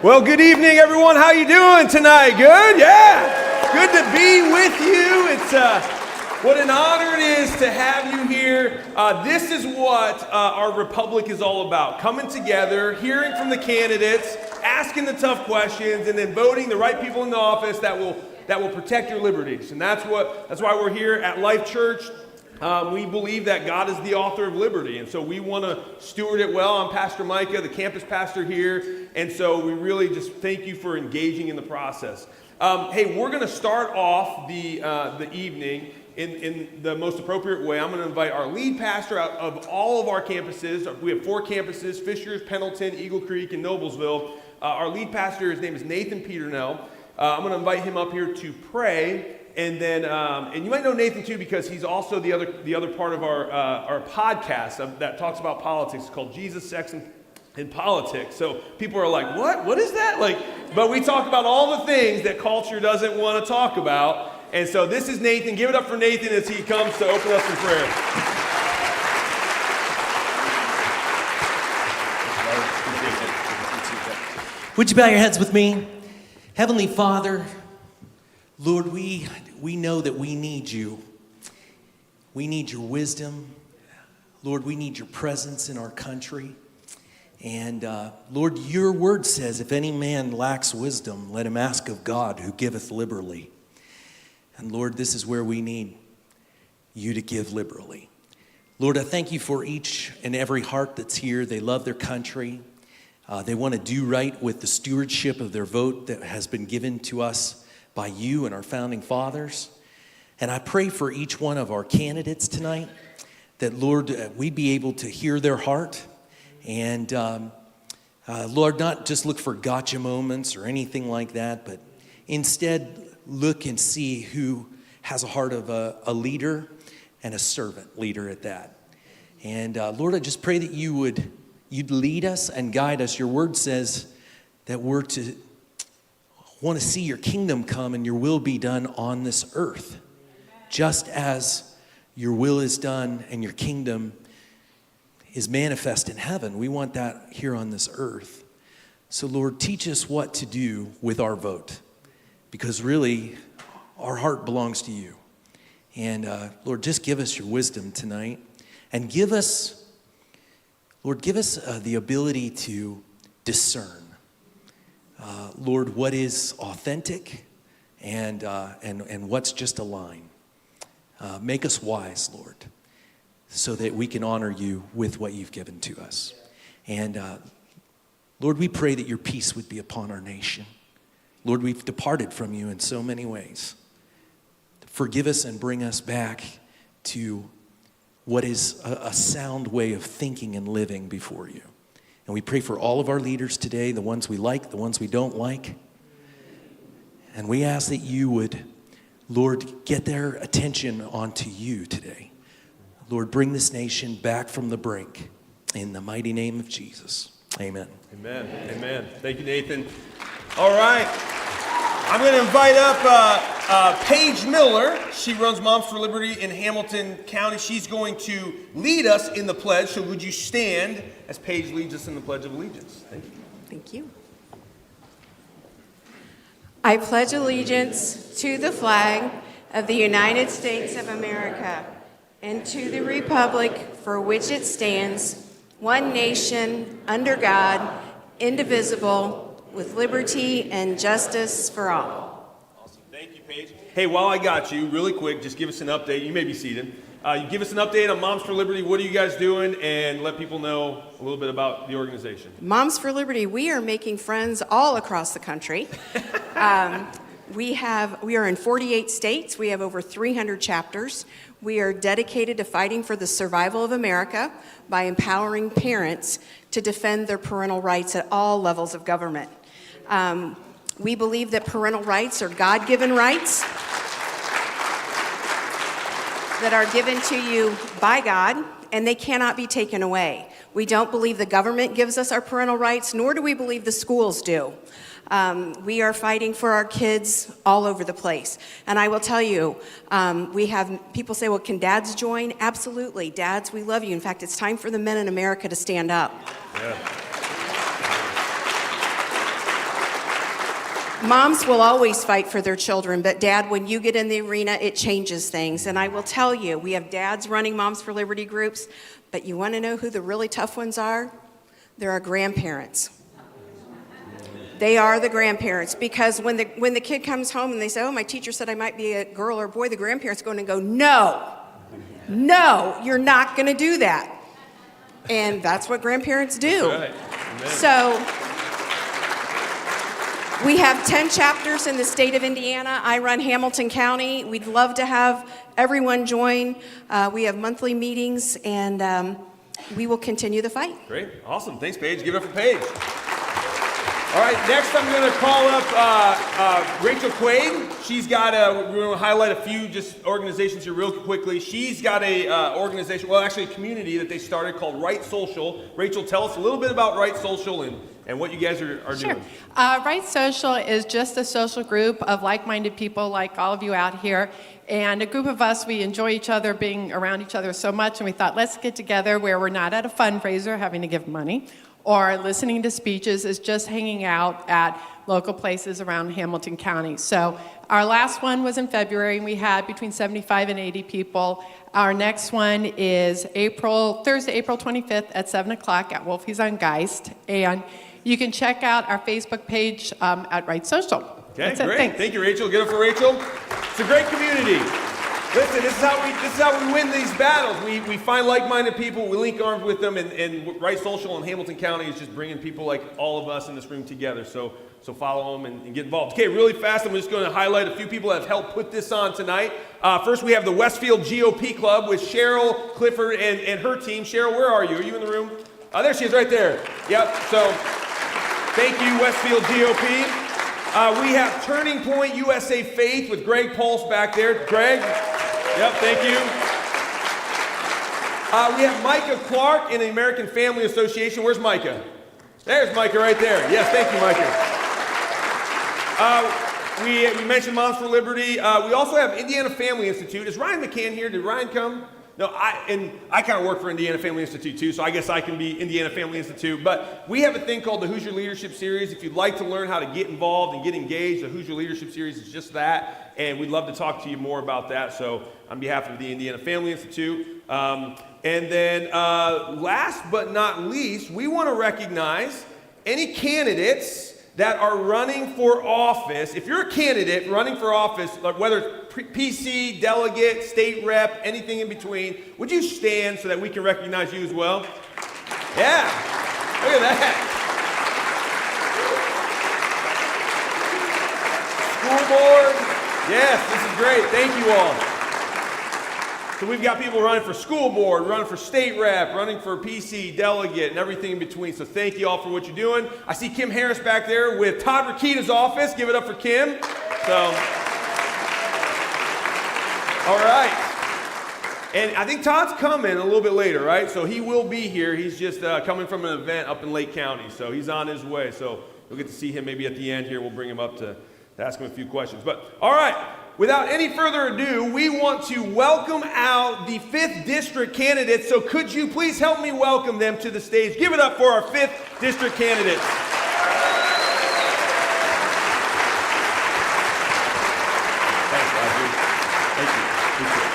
Well, good evening, everyone. How you doing tonight? Good? Yeah. Good to be with you. It's what an honor it is to have you here. This is what our republic is all about. Coming together, hearing from the candidates, asking the tough questions, and then voting the right people in the office that will protect your liberties. And that's why we're here at Life Church. We believe that God is the author of liberty, and so we want to steward it well. I'm Pastor Micah, the campus pastor here, and so we really just thank you for engaging in the process. Hey, we're going to start off the evening in the most appropriate way. I'm going to invite our lead pastor out of all of our campuses. We have 4 campuses: Fishers, Pendleton, Eagle Creek, and Noblesville. Our lead pastor, his name is Nathan Peternell. I'm going to invite him up here to pray. And then, and you might know Nathan too, because he's also the other part of our podcast that talks about politics. It's called Jesus, Sex, and Politics. So people are like, what? What is that? But we talk about all the things that culture doesn't want to talk about. And so this is Nathan. Give it up for Nathan as he comes to open us in prayer. Would you bow your heads with me? Heavenly Father, Lord, we know that we need you. We need your wisdom. Lord, we need your presence in our country. And Lord, your word says, if any man lacks wisdom, let him ask of God, who giveth liberally. And Lord, this is where we need you to give liberally. Lord, I thank you for each and every heart that's here. They love their country. They want to do right with the stewardship of their vote that has been given to us by you and our founding fathers. And I pray for each one of our candidates tonight that, Lord, we be able to hear their heart. And Lord, not just look for gotcha moments or anything like that, but instead look and see who has a heart of a leader and a servant leader at that. And Lord, I just pray that you'd lead us and guide us. Your word says that we're to want to see your kingdom come and your will be done on this earth, just as your will is done and your kingdom is manifest in heaven. We want that here on this earth. So Lord, teach us what to do with our vote, because really our heart belongs to you. And Lord, just give us your wisdom tonight, and give us the ability to discern, Lord, what is authentic and what's just a line. Make us wise, Lord, so that we can honor you with what you've given to us. And Lord, we pray that your peace would be upon our nation. Lord, we've departed from you in so many ways. Forgive us and bring us back to what is a sound way of thinking and living before you. And we pray for all of our leaders today, the ones we like, the ones we don't like. And we ask that you would, Lord, get their attention onto you today. Lord, bring this nation back from the brink. In the mighty name of Jesus. Amen. Amen. Amen. Thank you, Nathan. All right. I'm going to invite up Paige Miller. She runs Moms for Liberty in Hamilton County. She's going to lead us in the pledge. So would you stand as Paige leads us in the Pledge of Allegiance? Thank you. Thank you. I pledge allegiance to the flag of the United States of America and to the republic for which it stands, one nation, under God, indivisible, with liberty and justice for all. Awesome. Thank you, Paige. Hey, while I got you, really quick, just give us an update. You may be seated. You give us an update on Moms for Liberty. What are you guys doing? And let people know a little bit about the organization. Moms for Liberty, we are making friends all across the country. We are in 48 states. We have over 300 chapters. We are dedicated to fighting for the survival of America by empowering parents to defend their parental rights at all levels of government. We believe that parental rights are God-given rights that are given to you by God, and they cannot be taken away. We don't believe the government gives us our parental rights, nor do we believe the schools do. We are fighting for our kids all over the place. And I will tell you, we have people say, well, can dads join? Absolutely. Dads, we love you. In fact, it's time for the men in America to stand up. Yeah. Moms will always fight for their children, but Dad, when you get in the arena, it changes things. And I will tell you, we have dads running Moms for Liberty groups, but you want to know who the really tough ones are? They're our grandparents. They are the grandparents, because when the kid comes home and they say, oh, my teacher said I might be a girl or a boy, the grandparents go in and go, no, you're not going to do that. And that's what grandparents do. Right. So we have 10 chapters in the state of Indiana. I run Hamilton County. We'd love to have everyone join. We have monthly meetings, and we will continue the fight. Great. Awesome. Thanks, Paige. Give it up for Paige. All right, next I'm going to call up Rachel Quaid. She's got we're going to highlight a few just organizations here real quickly. She's got a organization, well, actually a community that they started called Right Social. Rachel, tell us a little bit about Right Social and what you guys are Sure. doing. Right Social is just a social group of like-minded people like all of you out here. And a group of us, we enjoy each other, being around each other so much, and we thought, let's get together where we're not at a fundraiser having to give money or listening to speeches, is just hanging out at local places around Hamilton County. So our last one was in February, and we had between 75 and 80 people. Our next one is Thursday, April 25th at 7 o'clock at Wolfie's on Geist. And you can check out our Facebook page at Right Social. Okay, That's it. great. Thanks. Thank you, Rachel. Give it for Rachel. It's a great community. Listen, this is how we win these battles. We find like-minded people, we link arms with them, and Right Social in Hamilton County is just bringing people like all of us in this room together. So follow them and get involved. Okay, really fast, I'm just going to highlight a few people that have helped put this on tonight. First, we have the Westfield GOP Club with Cheryl Clifford and her team. Cheryl, where are you? Are you in the room? There she is, right there. Yep. So thank you, Westfield GOP. We have Turning Point USA Faith with Greg Pulse back there. Greg? Yep, thank you. We have Micah Clark in the American Family Association. Where's Micah? There's Micah right there. Yes, thank you, Micah. We mentioned Moms for Liberty. We also have Indiana Family Institute. Is Ryan McCann here? Did Ryan come? No, I kind of work for Indiana Family Institute too, so I guess I can be Indiana Family Institute. But we have a thing called the Who's Your Leadership Series. If you'd like to learn how to get involved and get engaged, the Who's Your Leadership Series is just that, and we'd love to talk to you more about that. So on behalf of the Indiana Family Institute. And then last but not least, we want to recognize any candidates that are running for office. If you're a candidate running for office, like whether it's PC, delegate, state rep, anything in between, would you stand so that we can recognize you as well? Yeah, look at that. School board, yes, this is great, thank you all. So we've got people running for school board, running for state rep, running for PC, delegate, and everything in between. So thank you all for what you're doing. I see Kim Harris back there with Todd Rakita's office. Give it up for Kim. So, all right. And I think Todd's coming a little bit later, right? So he will be here. He's just coming from an event up in Lake County. So he's on his way. So you'll get to see him maybe at the end here. We'll bring him up to ask him a few questions. But all right. Without any further ado, we want to welcome out the 5th District candidates. So could you please help me welcome them to the stage? Give it up for our 5th District candidates. Thanks, Roger. Thank you. Appreciate it.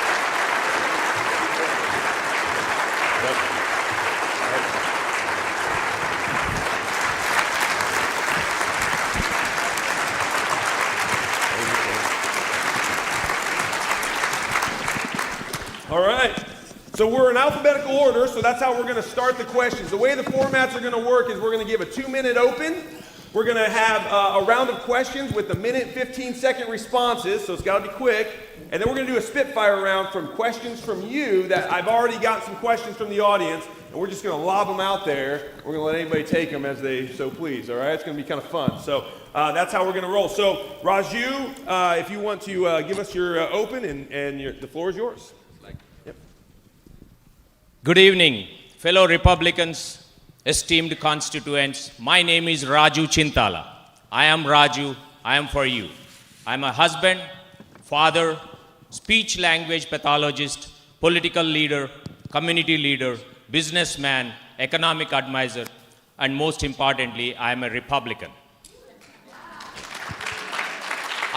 All right, so we're in alphabetical order, so that's how we're going to start the questions. The way the formats are going to work is we're going to give a 2-minute open. We're going to have a round of questions with a 1-minute, 15-second responses, so it's got to be quick. And then we're going to do a spitfire round from questions from you that I've already got some questions from the audience, and we're just going to lob them out there. We're going to let anybody take them as they so please, all right? It's going to be kind of fun. So that's how we're going to roll. So Raju, if you want to give us your open, and the floor is yours. Good evening, fellow Republicans, esteemed constituents. My name is Raju Chintala. I am Raju. I am for you. I am a husband, father, speech language pathologist, political leader, community leader, businessman, economic advisor, and most importantly, I am a Republican.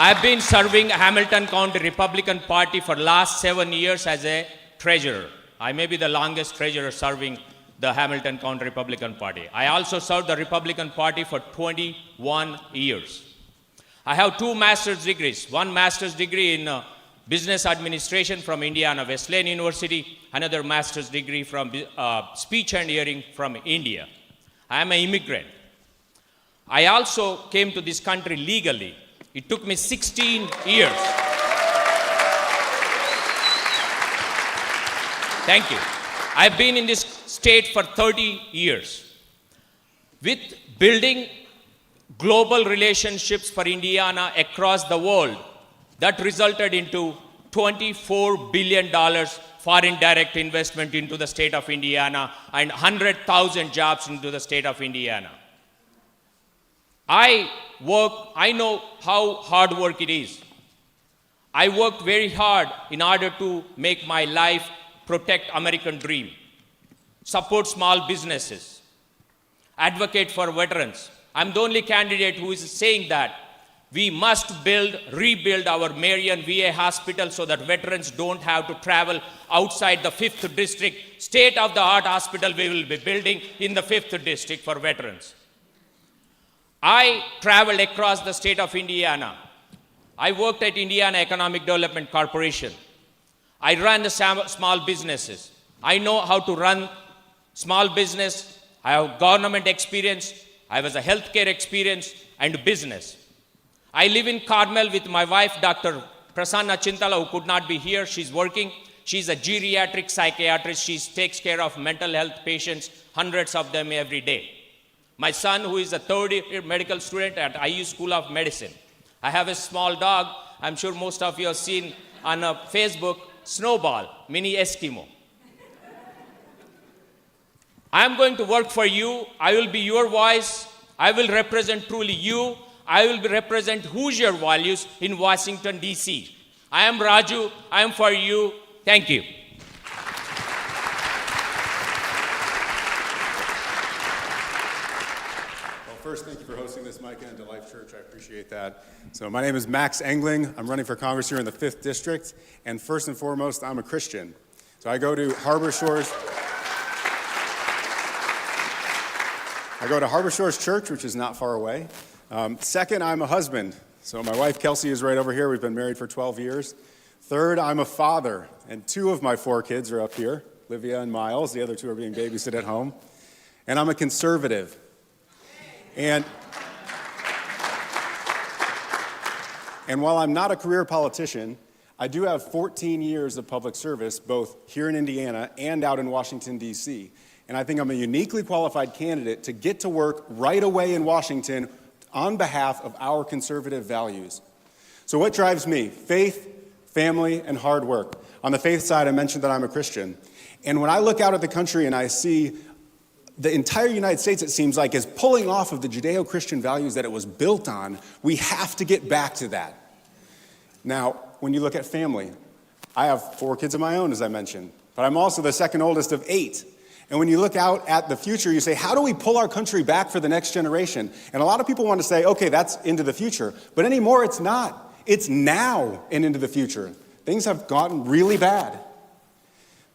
I've been serving Hamilton County Republican Party for last 7 years as a treasurer. I may be the longest treasurer serving the Hamilton County Republican Party. I also served the Republican Party for 21 years. I have 2 master's degrees, one master's degree in business administration from Indiana Wesleyan University, another master's degree from speech and hearing from India. I am an immigrant. I also came to this country legally. It took me 16 years. Thank you. I've been in this state for 30 years. With building global relationships for Indiana across the world, that resulted into $24 billion foreign direct investment into the state of Indiana and 100,000 jobs into the state of Indiana. I know how hard work it is. I worked very hard in order to make my life protect American dream, support small businesses, advocate for veterans. I'm the only candidate who is saying that we must rebuild our Marion VA hospital so that veterans don't have to travel outside the 5th district. State-of-the-art hospital we will be building in the 5th district for veterans. I traveled across the state of Indiana. I worked at Indiana Economic Development Corporation. I ran the small businesses. I know how to run small business. I have government experience. I was a healthcare experience and business. I live in Carmel with my wife, Dr. Prasanna Chintala, who could not be here. She's working. She's a geriatric psychiatrist. She takes care of mental health patients, hundreds of them every day. My son, who is a third-year medical student at IU School of Medicine. I have a small dog. I'm sure most of you have seen on Facebook, Snowball, mini Eskimo. I am going to work for you. I will be your voice. I will represent truly you. I will represent Hoosier values in Washington, D.C. I am Raju. I am for you. Thank you. Well, first, thank you for hosting this, Micah, and to Life Church. I appreciate that. So my name is Max Engling. I'm running for Congress here in the 5th District. And first and foremost, I'm a Christian. So I go to Harbor Shores Church, which is not far away. Second, I'm a husband. So my wife, Kelsey, is right over here. We've been married for 12 years. Third, I'm a father. And 2 of my 4 kids are up here, Livia and Miles. The other 2 are being babysitted at home. And I'm a conservative. And while I'm not a career politician, I do have 14 years of public service, both here in Indiana and out in Washington, D.C. And I think I'm a uniquely qualified candidate to get to work right away in Washington on behalf of our conservative values. So what drives me? Faith, family, and hard work. On the faith side, I mentioned that I'm a Christian. And when I look out at the country and I see the entire United States, it seems like, is pulling off of the Judeo-Christian values that it was built on, we have to get back to that. Now, when you look at family, I have 4 kids of my own, as I mentioned, but I'm also the second oldest of 8. And when you look out at the future, you say, how do we pull our country back for the next generation? And a lot of people want to say, okay, that's into the future. But anymore, it's not. It's now and into the future. Things have gotten really bad.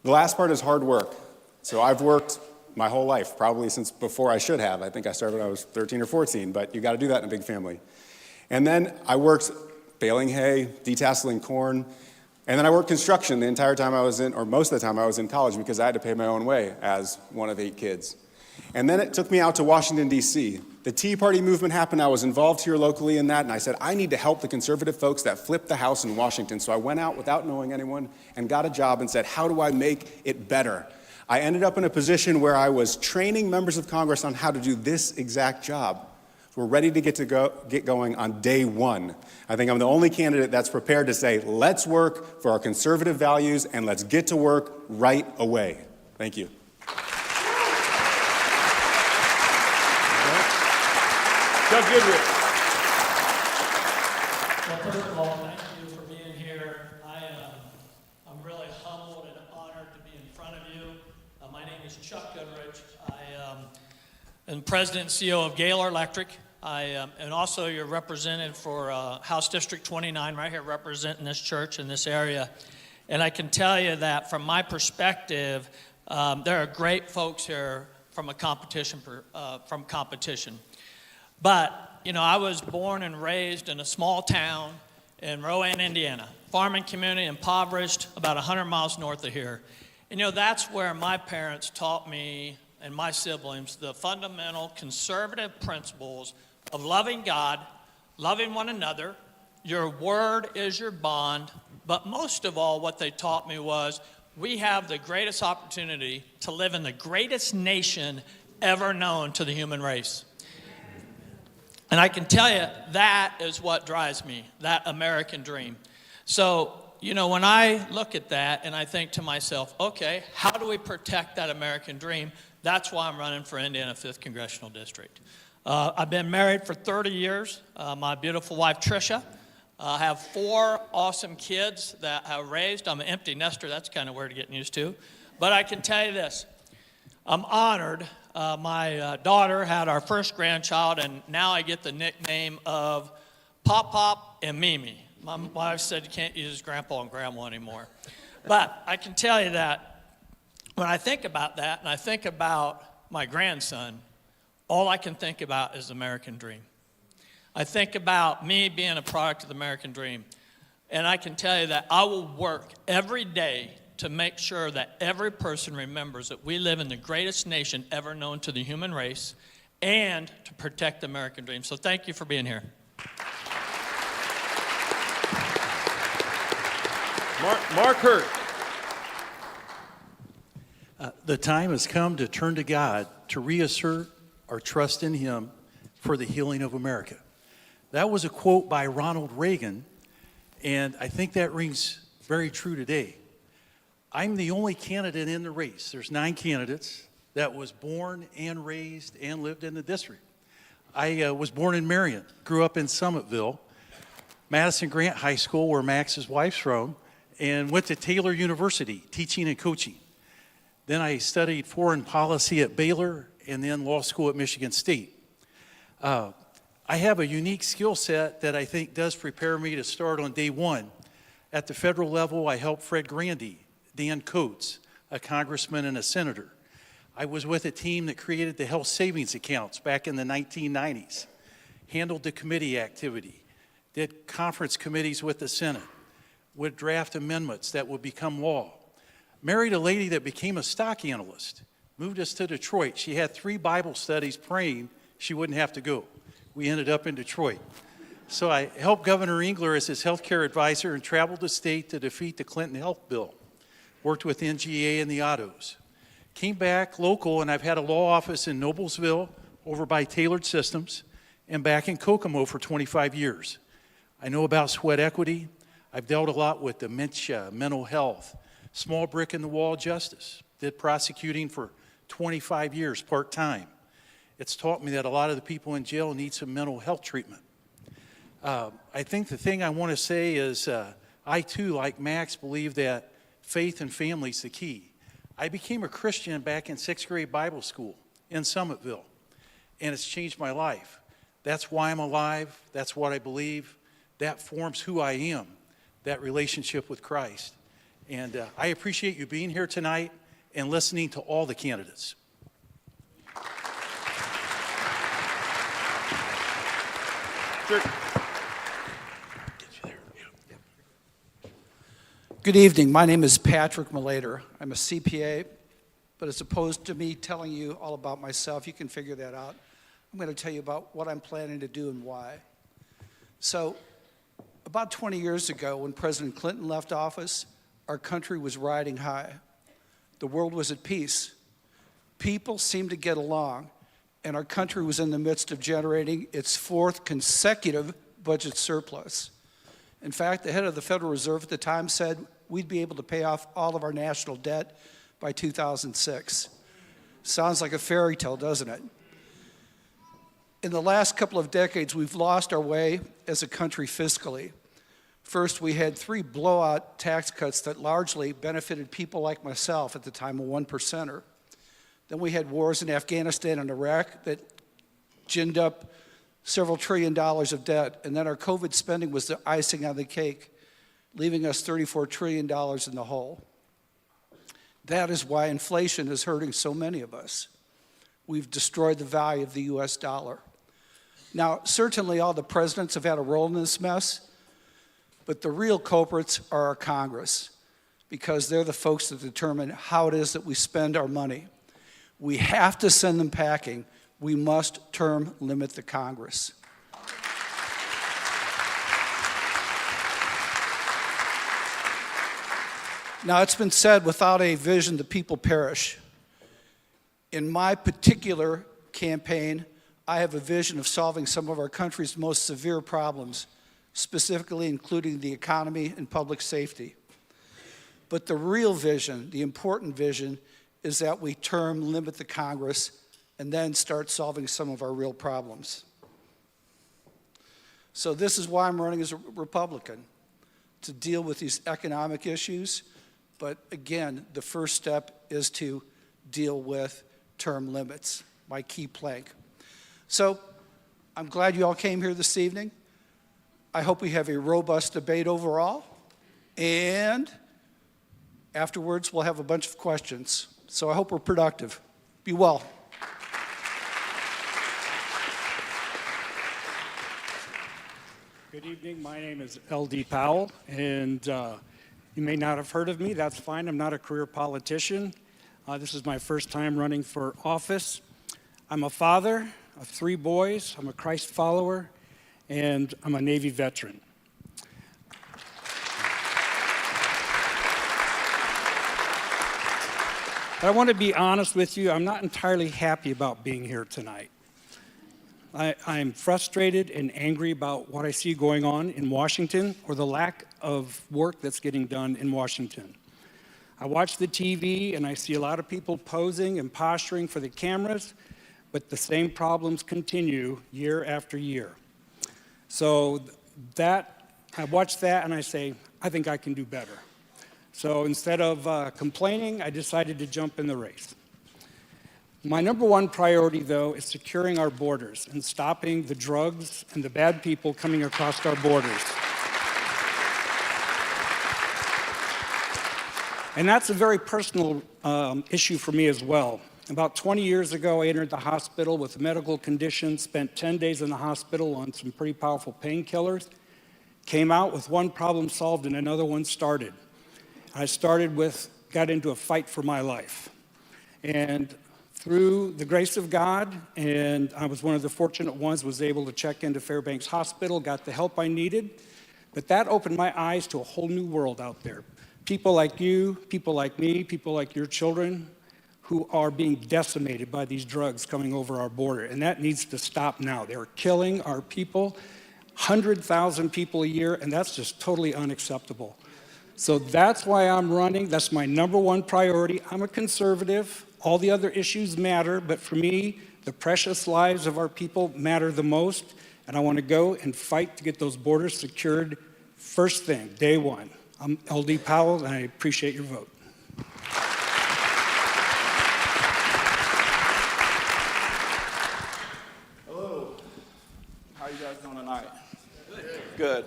The last part is hard work. So I've worked my whole life, probably since before I should have. I think I started when I was 13 or 14, but you got to do that in a big family. And then I worked baling hay, detasseling corn, and then I worked construction the entire time I was in, or most of the time I was in college, because I had to pay my own way as one of 8 kids. And then it took me out to Washington, D.C. The Tea Party movement happened. I was involved here locally in that, and I said, I need to help the conservative folks that flipped the House in Washington. So I went out without knowing anyone and got a job and said, how do I make it better? I ended up in a position where I was training members of Congress on how to do this exact job. We're ready to get going on day 1. I think I'm the only candidate that's prepared to say, let's work for our conservative values and let's get to work right away. Thank you. Doug Goodrich. Well, first of all, thank you for being here. I'm really humbled and honored to be in front of you. My name is Chuck Goodrich. I am president and CEO of Gaylor Electric. And also your representative for House District 29 right here representing this church in this area. And I can tell you that from my perspective, there are great folks here from competition. But, you know, I was born and raised in a small town in Rowan, Indiana. Farming community, impoverished, about 100 miles north of here. And, you know, that's where my parents taught me and my siblings the fundamental conservative principles of loving God, loving one another. Your word is your bond. But most of all, what they taught me was we have the greatest opportunity to live in the greatest nation ever known to the human race. And I can tell you that is what drives me, that American dream. So, you know, when I look at that and I think to myself, okay, how do we protect that American dream? That's why I'm running for Indiana 5th Congressional District. I've been married for 30 years. My beautiful wife, Tricia. I have 4 awesome kids that I raised. I'm an empty nester. That's kind of weird to get used to. But I can tell you this. I'm honored. My daughter had our first grandchild, and now I get the nickname of Pop Pop and Mimi. My wife said you can't use Grandpa and Grandma anymore. But I can tell you that when I think about that and I think about my grandson, all I can think about is the American dream. I think about me being a product of the American dream. And I can tell you that I will work every day to make sure that every person remembers that we live in the greatest nation ever known to the human race and to protect the American dream. So thank you for being here. Mark Hurt. The time has come to turn to God to reassert our trust in Him for the healing of America. That was a quote by Ronald Reagan, and I think that rings very true today. I'm the only candidate in the race. There's 9 candidates that was born and raised and lived in the district. I was born in Marion, grew up in Summitville, Madison Grant High School, where Max's wife's from, and went to Taylor University, teaching and coaching. Then I studied foreign policy at Baylor and then law school at Michigan State. I have a unique skill set that I think does prepare me to start on day one. At the federal level, I helped Fred Grandy, Dan Coates, a congressman and a senator. I was with a team that created the health savings accounts back in the 1990s, handled the committee activity, did conference committees with the Senate, would draft amendments that would become law. Married a lady that became a stock analyst, moved us to Detroit. She had 3 Bible studies praying she wouldn't have to go. We ended up in Detroit. So I helped Governor Engler as his health care advisor and traveled the state to defeat the Clinton health bill. Worked with NGA and the autos. Came back local, and I've had a law office in Noblesville over by Tailored Systems and back in Kokomo for 25 years. I know about sweat equity. I've dealt a lot with dementia, mental health, small brick in the wall justice. Did prosecuting for 25 years part-time. It's taught me that a lot of the people in jail need some mental health treatment. I think the thing I want to say is I too, like Max, believe that faith and family is the key. I became a Christian back in 6th grade Bible school in Summitville, and it's changed my life. That's why I'm alive. That's what I believe. That forms who I am, that relationship with Christ. And I appreciate you being here tonight and listening to all the candidates. Sure. Good evening. My name is Patrick Malater. I'm a CPA, but as opposed to me telling you all about myself, you can figure that out. I'm going to tell you about what I'm planning to do and why. So, about 20 years ago, when President Clinton left office, our country was riding high. The world was at peace. People seemed to get along, and our country was in the midst of generating its 4th consecutive budget surplus. In fact, the head of the Federal Reserve at the time said we'd be able to pay off all of our national debt by 2006. Sounds like a fairy tale, doesn't it? In the last couple of decades, we've lost our way as a country fiscally. First, we had 3 blowout tax cuts that largely benefited people like myself at the time, a 1%er. Then we had wars in Afghanistan and Iraq that ginned up several trillion dollars of debt, and then our COVID spending was the icing on the cake, leaving us $34 trillion in the hole. That is why inflation is hurting so many of us. We've destroyed the value of the US dollar. Now, certainly all the presidents have had a role in this mess, but the real culprits are our Congress, because they're the folks that determine how it is that we spend our money. We have to send them packing. We must term limit the Congress. Now, it's been said, without a vision, the people perish. In my particular campaign, I have a vision of solving some of our country's most severe problems, specifically including the economy and public safety. But the real vision, the important vision, is that we term limit the Congress and then start solving some of our real problems. So this is why I'm running as a Republican, to deal with these economic issues. But again, the first step is to deal with term limits, my key plank. So I'm glad you all came here this evening. I hope we have a robust debate overall. And afterwards, we'll have a bunch of questions. So I hope we're productive. Be well. Good evening. My name is L.D. Powell, and you may not have heard of me. That's fine. I'm not a career politician. This is my first time running for office. I'm a father of 3 boys. I'm a Christ follower, and I'm a Navy veteran. But I want to be honest with you. I'm not entirely happy about being here tonight. I'm frustrated and angry about what I see going on in Washington, or the lack of work that's getting done in Washington. I watch the TV and I see a lot of people posing and posturing for the cameras, but the same problems continue year after year. So I watch that and I say, I think I can do better. So instead of complaining, I decided to jump in the race. My number one priority, though, is securing our borders and stopping the drugs and the bad people coming across our borders. And that's a very personal issue for me as well. About 20 years ago, I entered the hospital with a medical condition, spent 10 days in the hospital on some pretty powerful painkillers, came out with one problem solved and another one started. I got into a fight for my life. And through the grace of God, and I was one of the fortunate ones, was able to check into Fairbanks Hospital, got the help I needed. But that opened my eyes to a whole new world out there. People like you, people like me, people like your children, who are being decimated by these drugs coming over our border. And that needs to stop now. They're killing our people, 100,000 people a year, and that's just totally unacceptable. So that's why I'm running. That's my number one priority. I'm a conservative. All the other issues matter, but for me, the precious lives of our people matter the most, and I want to go and fight to get those borders secured first thing, day one. I'm L.D. Powell, and I appreciate your vote. Hello. How you guys doing tonight? Good.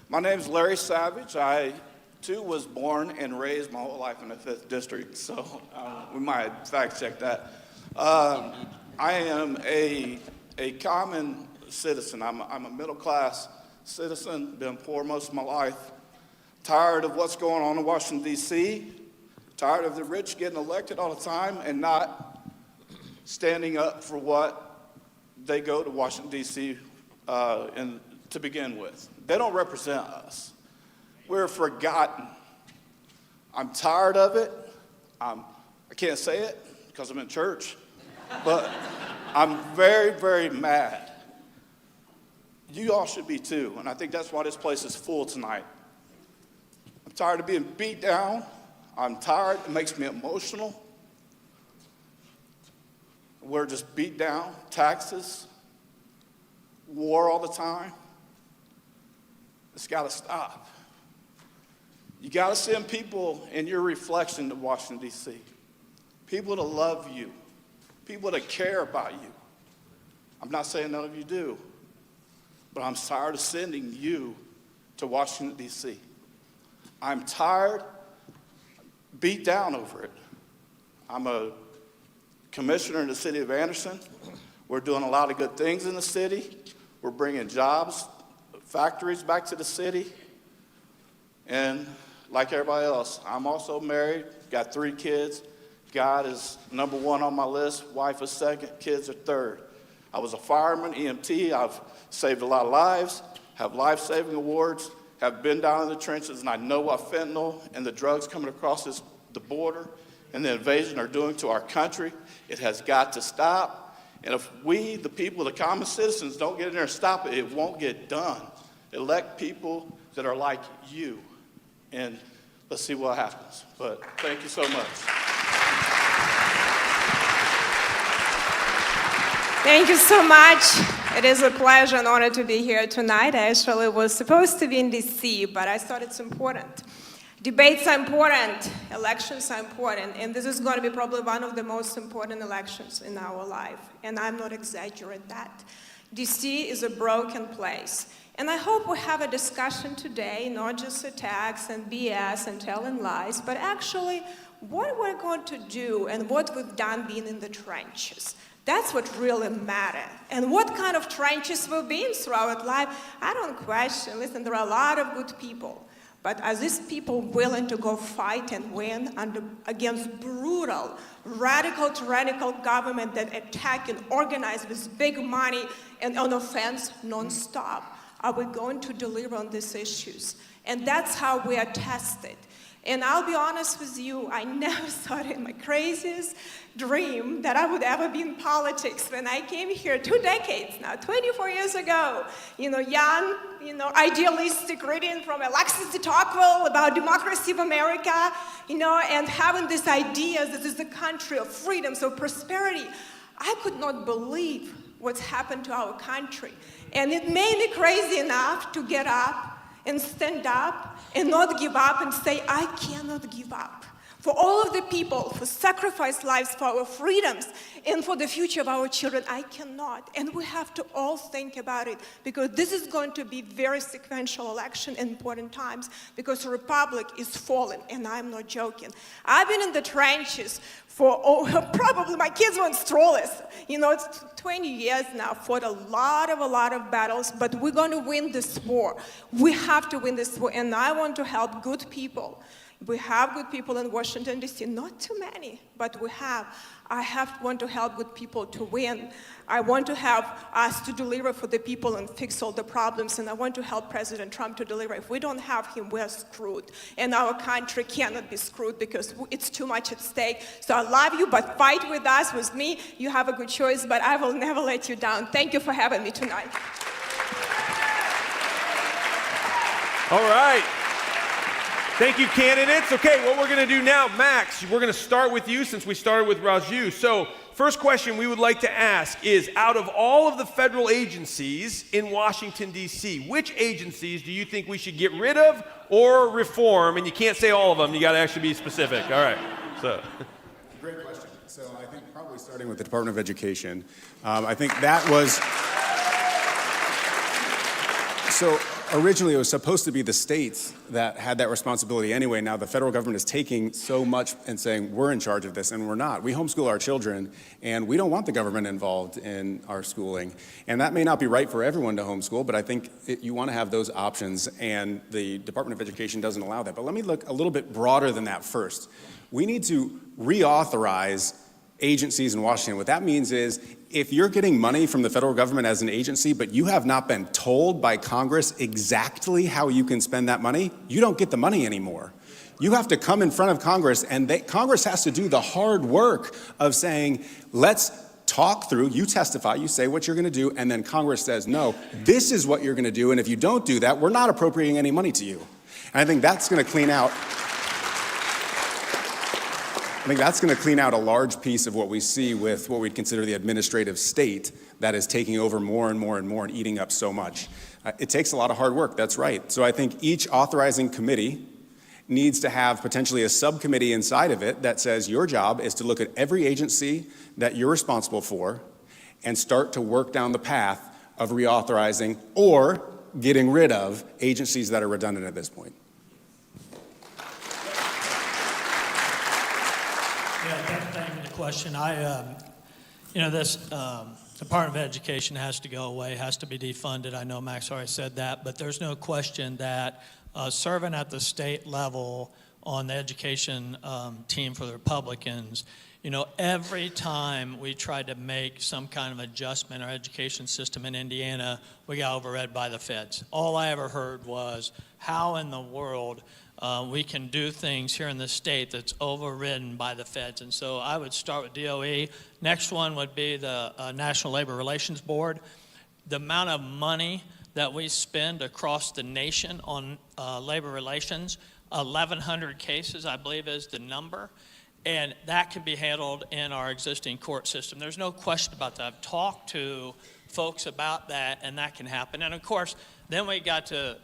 My name is Larry Savage. I too was born and raised my whole life in the 5th District, so we might fact check that. I am a common citizen. I'm a middle class citizen, been poor most of my life, tired of what's going on in Washington, D.C., tired of the rich getting elected all the time and not standing up for what they go to Washington, D.C. To begin with. They don't represent us. We're forgotten. I'm tired of it. I can't say it because I'm in church, but I'm very, very mad. You all should be too, and I think that's why this place is full tonight. I'm tired of being beat down. I'm tired. It makes me emotional. We're just beat down, taxes, war all the time. It's got to stop. You got to send people in your reflection to Washington, D.C. People to love you. People to care about you. I'm not saying none of you do. but I'm tired of sending you to Washington, D.C. I'm tired, beat down over it. I'm a commissioner in the city of Anderson. We're doing a lot of good things in the city. We're bringing jobs, factories back to the city. And like everybody else, I'm also married, got 3 kids. God is number 1 on my list, wife is second, kids are third. I was a fireman, EMT. I've saved a lot of lives, have life-saving awards, have been down in the trenches, and I know what fentanyl and the drugs coming across the border and the invasion are doing to our country. It has got to stop. And if we, the people, the common citizens, don't get in there and stop it, it won't get done. Elect people that are like you, and let's see what happens. But thank you so much. Thank you so much. It is a pleasure and honor to be here tonight. I actually was supposed to be in D.C., but I thought it's important. Debates are important, elections are important, and this is going to be probably one of the most important elections in our life, and I'm not exaggerating that. D.C. is a broken place, and I hope we have a discussion today, not just attacks and BS and telling lies, but actually what we're going to do and what we've done being in the trenches. That's what really matters. And what kind of trenches we've been throughout life, I don't question. Listen, there are a lot of good people. But are these people willing to go fight and win against brutal, radical, tyrannical government that attack and organize with big money and on offense nonstop? Are we going to deliver on these issues? And that's how we are tested. And I'll be honest with you, I never thought in my craziest dream that I would ever be in politics when I came here 2 decades now, 24 years ago. Young, idealistic reading from Alexis de Tocqueville about democracy of America, and having these ideas, this is the country of freedoms, of prosperity. I could not believe what's happened to our country. And it made me crazy enough to get up and stand up and not give up and say, I cannot give up. For all of the people who sacrifice lives for our freedoms and for the future of our children, I cannot. And we have to all think about it, because this is going to be very sequential election in important times, because the republic is falling, and I'm not joking. I've been in the trenches for probably my kids were in strollers. It's 20 years now, fought a lot of battles, but we're going to win this war. We have to win this war, and I want to help good people. We have good people in Washington, D.C., not too many, but we have. I want to help good people to win. I want to have us to deliver for the people and fix all the problems, and I want to help President Trump to deliver. If we don't have him, we're screwed, and our country cannot be screwed because it's too much at stake. So I love you, but fight with us, with me. You have a good choice, but I will never let you down. Thank you for having me tonight. All right. Thank you, candidates. Okay, what we're going to do now, Max, we're going to start with you since we started with Raju. So, first question we would like to ask is, out of all of the federal agencies in Washington, D.C., which agencies do you think we should get rid of or reform? And you can't say all of them. You got to actually be specific. All right. So. Great question. So I think probably starting with the Department of Education, I think that was... So originally, it was supposed to be the states that had that responsibility anyway. Now the federal government is taking so much and saying, we're in charge of this, and we're not. We homeschool our children, and we don't want the government involved in our schooling. And that may not be right for everyone to homeschool, but I think you want to have those options, and the Department of Education doesn't allow that. But let me look a little bit broader than that first. We need to reauthorize agencies in Washington. What that means is, if you're getting money from the federal government as an agency, but you have not been told by Congress exactly how you can spend that money, you don't get the money anymore. You have to come in front of Congress, and Congress has to do the hard work of saying, let's talk through, you testify, you say what you're going to do, and then Congress says, no, this is what you're going to do, and if you don't do that, we're not appropriating any money to you. And I think that's going to clean out a large piece of what we see with what we'd consider the administrative state that is taking over more and more and more and eating up so much. It takes a lot of hard work, that's right. So I think each authorizing committee needs to have potentially a subcommittee inside of it that says your job is to look at every agency that you're responsible for and start to work down the path of reauthorizing or getting rid of agencies that are redundant at this point. Yeah, thank you for the question. This Department of Education has to go away, has to be defunded. I know Max already said that, but there's no question that serving at the state level on the education team for the Republicans, every time we tried to make some kind of adjustment in our education system in Indiana, we got overread by the feds. All I ever heard was how in the world we can do things here in the state that's overridden by the feds. And so I would start with DOE. Next one would be the National Labor Relations Board. The amount of money that we spend across the nation on labor relations, 1,100 cases, I believe, is the number. And that can be handled in our existing court system. There's no question about that. I've talked to folks about that, and that can happen. And of course, then we got to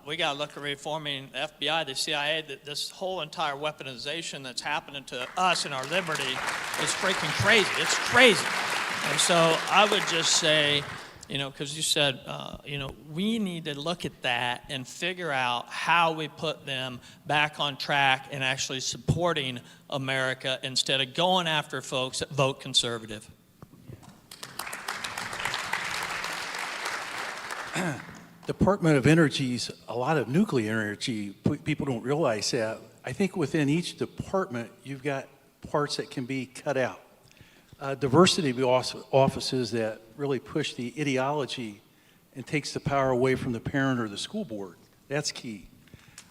look at reforming the FBI, the CIA. This whole entire weaponization that's happening to us and our liberty is freaking crazy. It's crazy. And so I would just say, because you said, we need to look at that and figure out how we put them back on track and actually supporting America instead of going after folks that vote conservative. Department of Energy's a lot of nuclear energy. People don't realize that. I think within each department, you've got parts that can be cut out. Diversity of offices that really push the ideology and takes the power away from the parent or the school board. That's key.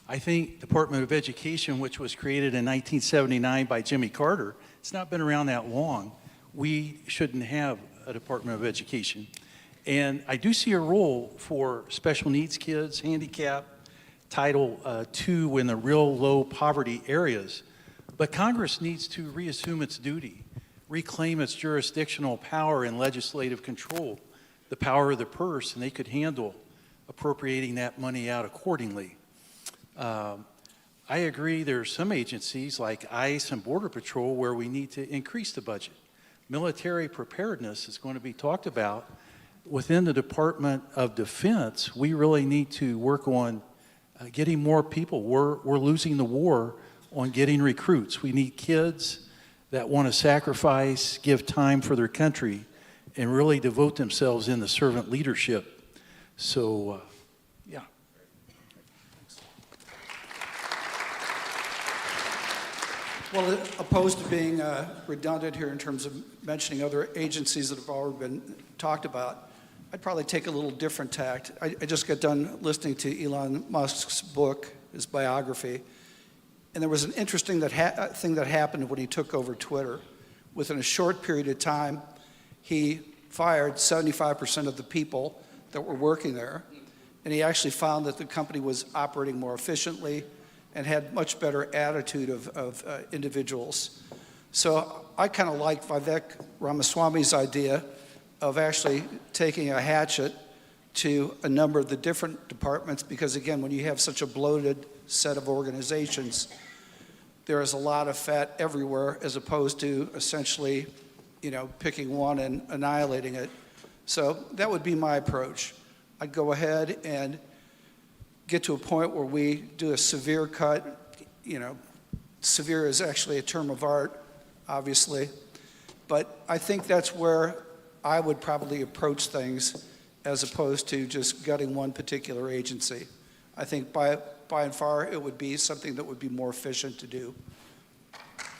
I think Department of Education, which was created in 1979 by Jimmy Carter, it's not been around that long. We shouldn't have a Department of Education. And I do see a role for special needs kids, handicap, Title II in the real low poverty areas. But Congress needs to reassume its duty, reclaim its jurisdictional power and legislative control, the power of the purse, and they could handle appropriating that money out accordingly. I agree there's some agencies like ICE and Border Patrol where we need to increase the budget. Military preparedness is going to be talked about. Within the Department of Defense, we really need to work on getting more people. We're losing the war on getting recruits. We need kids that want to sacrifice, give time for their country, and really devote themselves in the servant leadership. So, yeah. Well, opposed to being redundant here in terms of mentioning other agencies that have already been talked about, I'd probably take a little different tact. I just got done listening to Elon Musk's book, his biography, and there was an interesting thing that happened when he took over Twitter. Within a short period of time, he fired 75% of the people that were working there, and he actually found that the company was operating more efficiently and had much better attitude of individuals. So I kind of like Vivek Ramaswamy's idea of actually taking a hatchet to a number of the different departments, because again, when you have such a bloated set of organizations, there is a lot of fat everywhere as opposed to essentially, picking one and annihilating it. So that would be my approach. I'd go ahead and get to a point where we do a severe cut. Severe is actually a term of art, obviously. But I think that's where I would probably approach things as opposed to just gutting one particular agency. I think by and far it would be something that would be more efficient to do.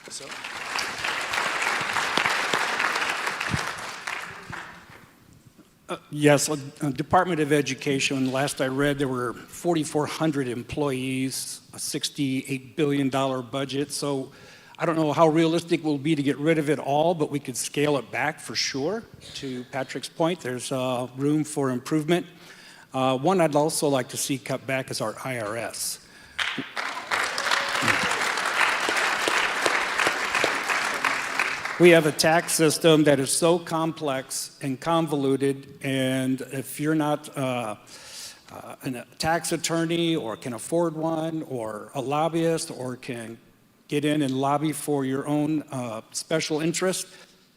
So. Yes, Department of Education, last I read, there were 4,400 employees, a $68 billion budget. So I don't know how realistic it will be to get rid of it all, but we could scale it back for sure. To Patrick's point, there's room for improvement. One I'd also like to see cut back is our IRS. We have a tax system that is so complex and convoluted, and if you're not a tax attorney or can afford one or a lobbyist or can get in and lobby for your own special interest,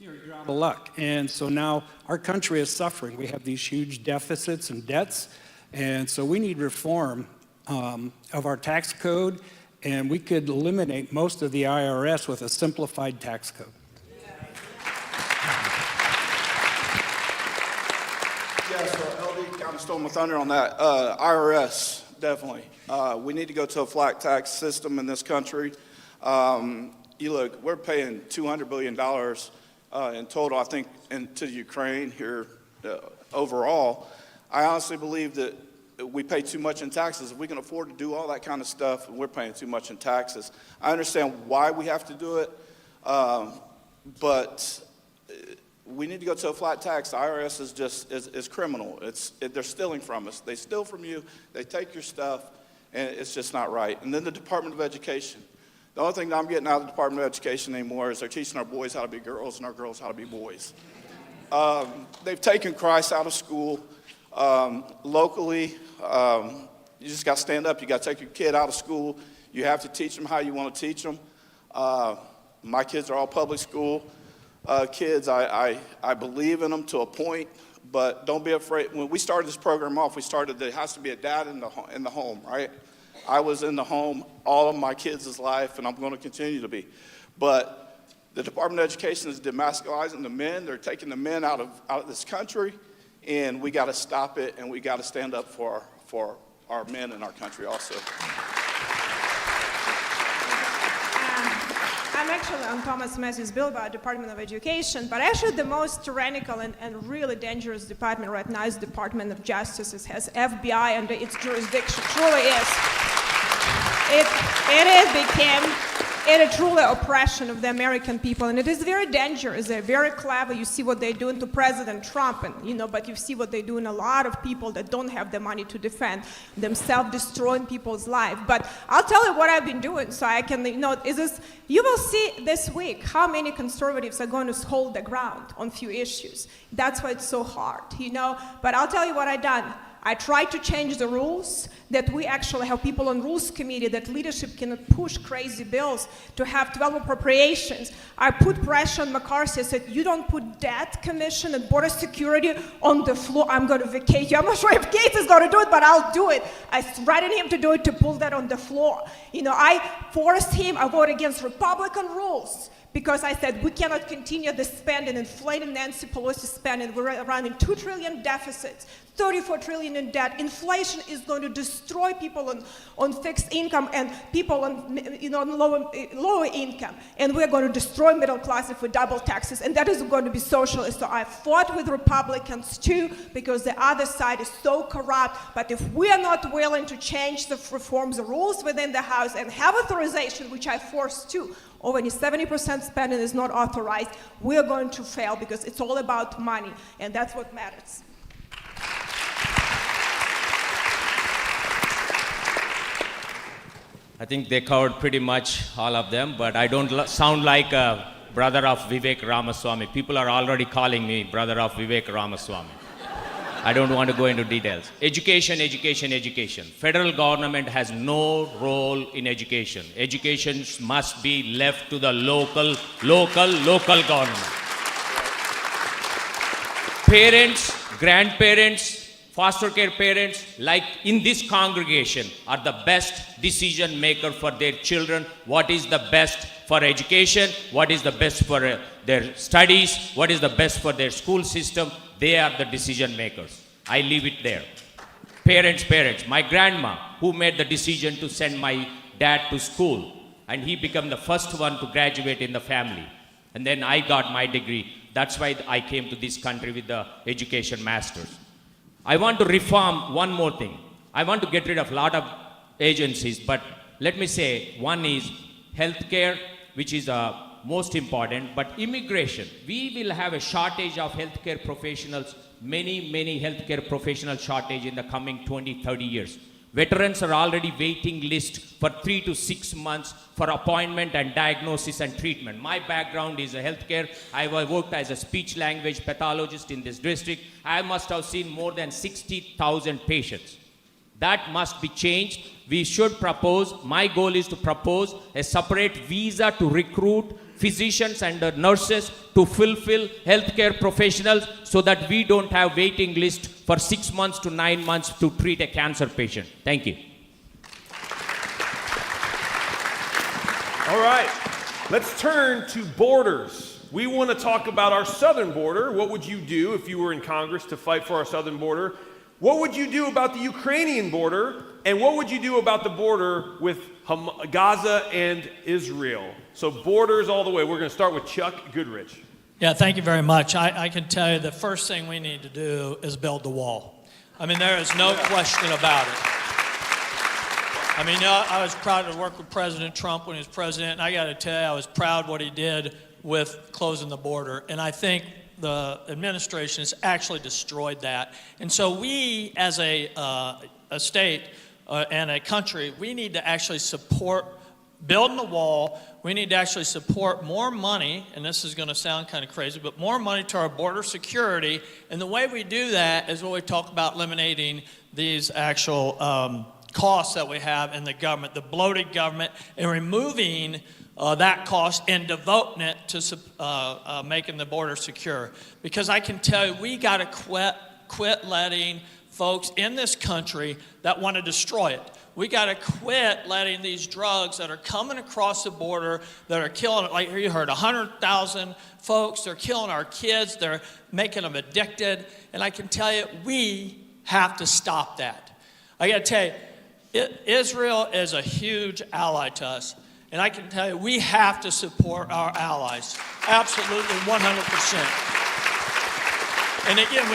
you're out of luck. And so now our country is suffering. We have these huge deficits and debts, and so we need reform of our tax code, and we could eliminate most of the IRS with a simplified tax code. Yeah, so LD kind of stole my thunder on that. IRS, definitely. We need to go to a flat tax system in this country. You look, we're paying $200 billion in total, I think, into Ukraine here overall. I honestly believe that we pay too much in taxes. If we can afford to do all that kind of stuff, we're paying too much in taxes. I understand why we have to do it, but we need to go to a flat tax. The IRS is just is criminal. They're stealing from us. They steal from you. They take your stuff, and it's just not right. And then the Department of Education. The only thing that I'm getting out of the Department of Education anymore is they're teaching our boys how to be girls and our girls how to be boys. They've taken Christ out of school. Locally, you just got to stand up. You got to take your kid out of school. You have to teach them how you want to teach them. My kids are all public school kids. I believe in them to a point, but don't be afraid. When we started this program off, we started there has to be a dad in the home, right? I was in the home all of my kids' life, and I'm going to continue to be. But the Department of Education is demasculizing the men. They're taking the men out of this country, and we got to stop it, and we got to stand up for our men in our country also. I'm actually on Thomas Matthews' bill about Department of Education, but actually the most tyrannical and really dangerous department right now is Department of Justice. It has FBI under its jurisdiction. Truly is. It is truly oppression of the American people, and it is very dangerous. They're very clever. You see what they're doing to President Trump, and but you see what they do in a lot of people that don't have the money to defend themselves, destroying people's life. But I'll tell you what I've been doing, so I can, you will see this week how many conservatives are going to hold the ground on few issues. That's why it's so hard, But I'll tell you what I've done. I tried to change the rules, that we actually have people on rules committee, that leadership cannot push crazy bills to have 12 appropriations. I put pressure on McCarthy. I said, you don't put debt commission and border security on the floor, I'm going to vacate you. I'm not sure if Gates is going to do it, but I'll do it. I threatened him to do it, to pull that on the floor. I forced him, I voted against Republican rules, because I said we cannot continue the spending, inflating Nancy Pelosi spending. We're running $2 trillion deficits, $34 trillion in debt. Inflation is going to destroy people on fixed income and people on lower income. And we're going to destroy middle class if we double taxes. And that is going to be socialist. So I fought with Republicans too, because the other side is so corrupt. But if we are not willing to change the reforms, the rules within the House, and have authorization, which I forced too, over 70% spending is not authorized, we're going to fail, because it's all about money, and that's what matters. I think they covered pretty much all of them, but I don't sound like a brother of Vivek Ramaswamy. People are already calling me brother of Vivek Ramaswamy. I don't want to go into details. Education, education, education. Federal government has no role in education. Education must be left to the local government. Parents, grandparents, foster care parents, like in this congregation, are the best decision maker for their children. What is the best for education? What is the best for their studies? What is the best for their school system? They are the decision makers. I leave it there. Parents. My grandma, who made the decision to send my dad to school, and he became the first one to graduate in the family. And then I got my degree. That's why I came to this country with the education masters. I want to reform one more thing. I want to get rid of a lot of agencies, but let me say, one is healthcare, which is most important, but immigration. We will have a shortage of healthcare professionals, many healthcare professional shortage in the coming 20, 30 years. Veterans are already waiting list for 3 to 6 months for appointment and diagnosis and treatment. My background is a healthcare. I worked as a speech language pathologist in this district. I must have seen more than 60,000 patients. That must be changed. We should propose, my goal is to propose a separate visa to recruit physicians and nurses to fulfill healthcare professionals so that we don't have waiting list for 6 months to 9 months to treat a cancer patient. Thank you. All right, let's turn to borders. We want to talk about our southern border. What would you do if you were in Congress to fight for our southern border? What would you do about the Ukrainian border? And what would you do about the border with Gaza and Israel? So borders all the way. We're going to start with Chuck Goodrich. Yeah, thank you very much. I can tell you the first thing we need to do is build the wall. I mean, there is no question about it. I mean, I was proud to work with President Trump when he was president, and I got to tell you, I was proud what he did with closing the border. And I think the administration has actually destroyed that. And so we, as a state and a country, we need to actually support building the wall. We need to actually support more money, and this is going to sound kind of crazy, but more money to our border security. And the way we do that is when we talk about eliminating these actual costs that we have in the government, the bloated government, and removing that cost and devoting it to making the border secure. Because I can tell you, we got to quit letting folks in this country that want to destroy it. We got to quit letting these drugs that are coming across the border that are killing, like you heard, 100,000 folks. They're killing our kids. They're making them addicted. And I can tell you, we have to stop that. I got to tell you, Israel is a huge ally to us. And I can tell you, we have to support our allies. Absolutely, 100%. And again,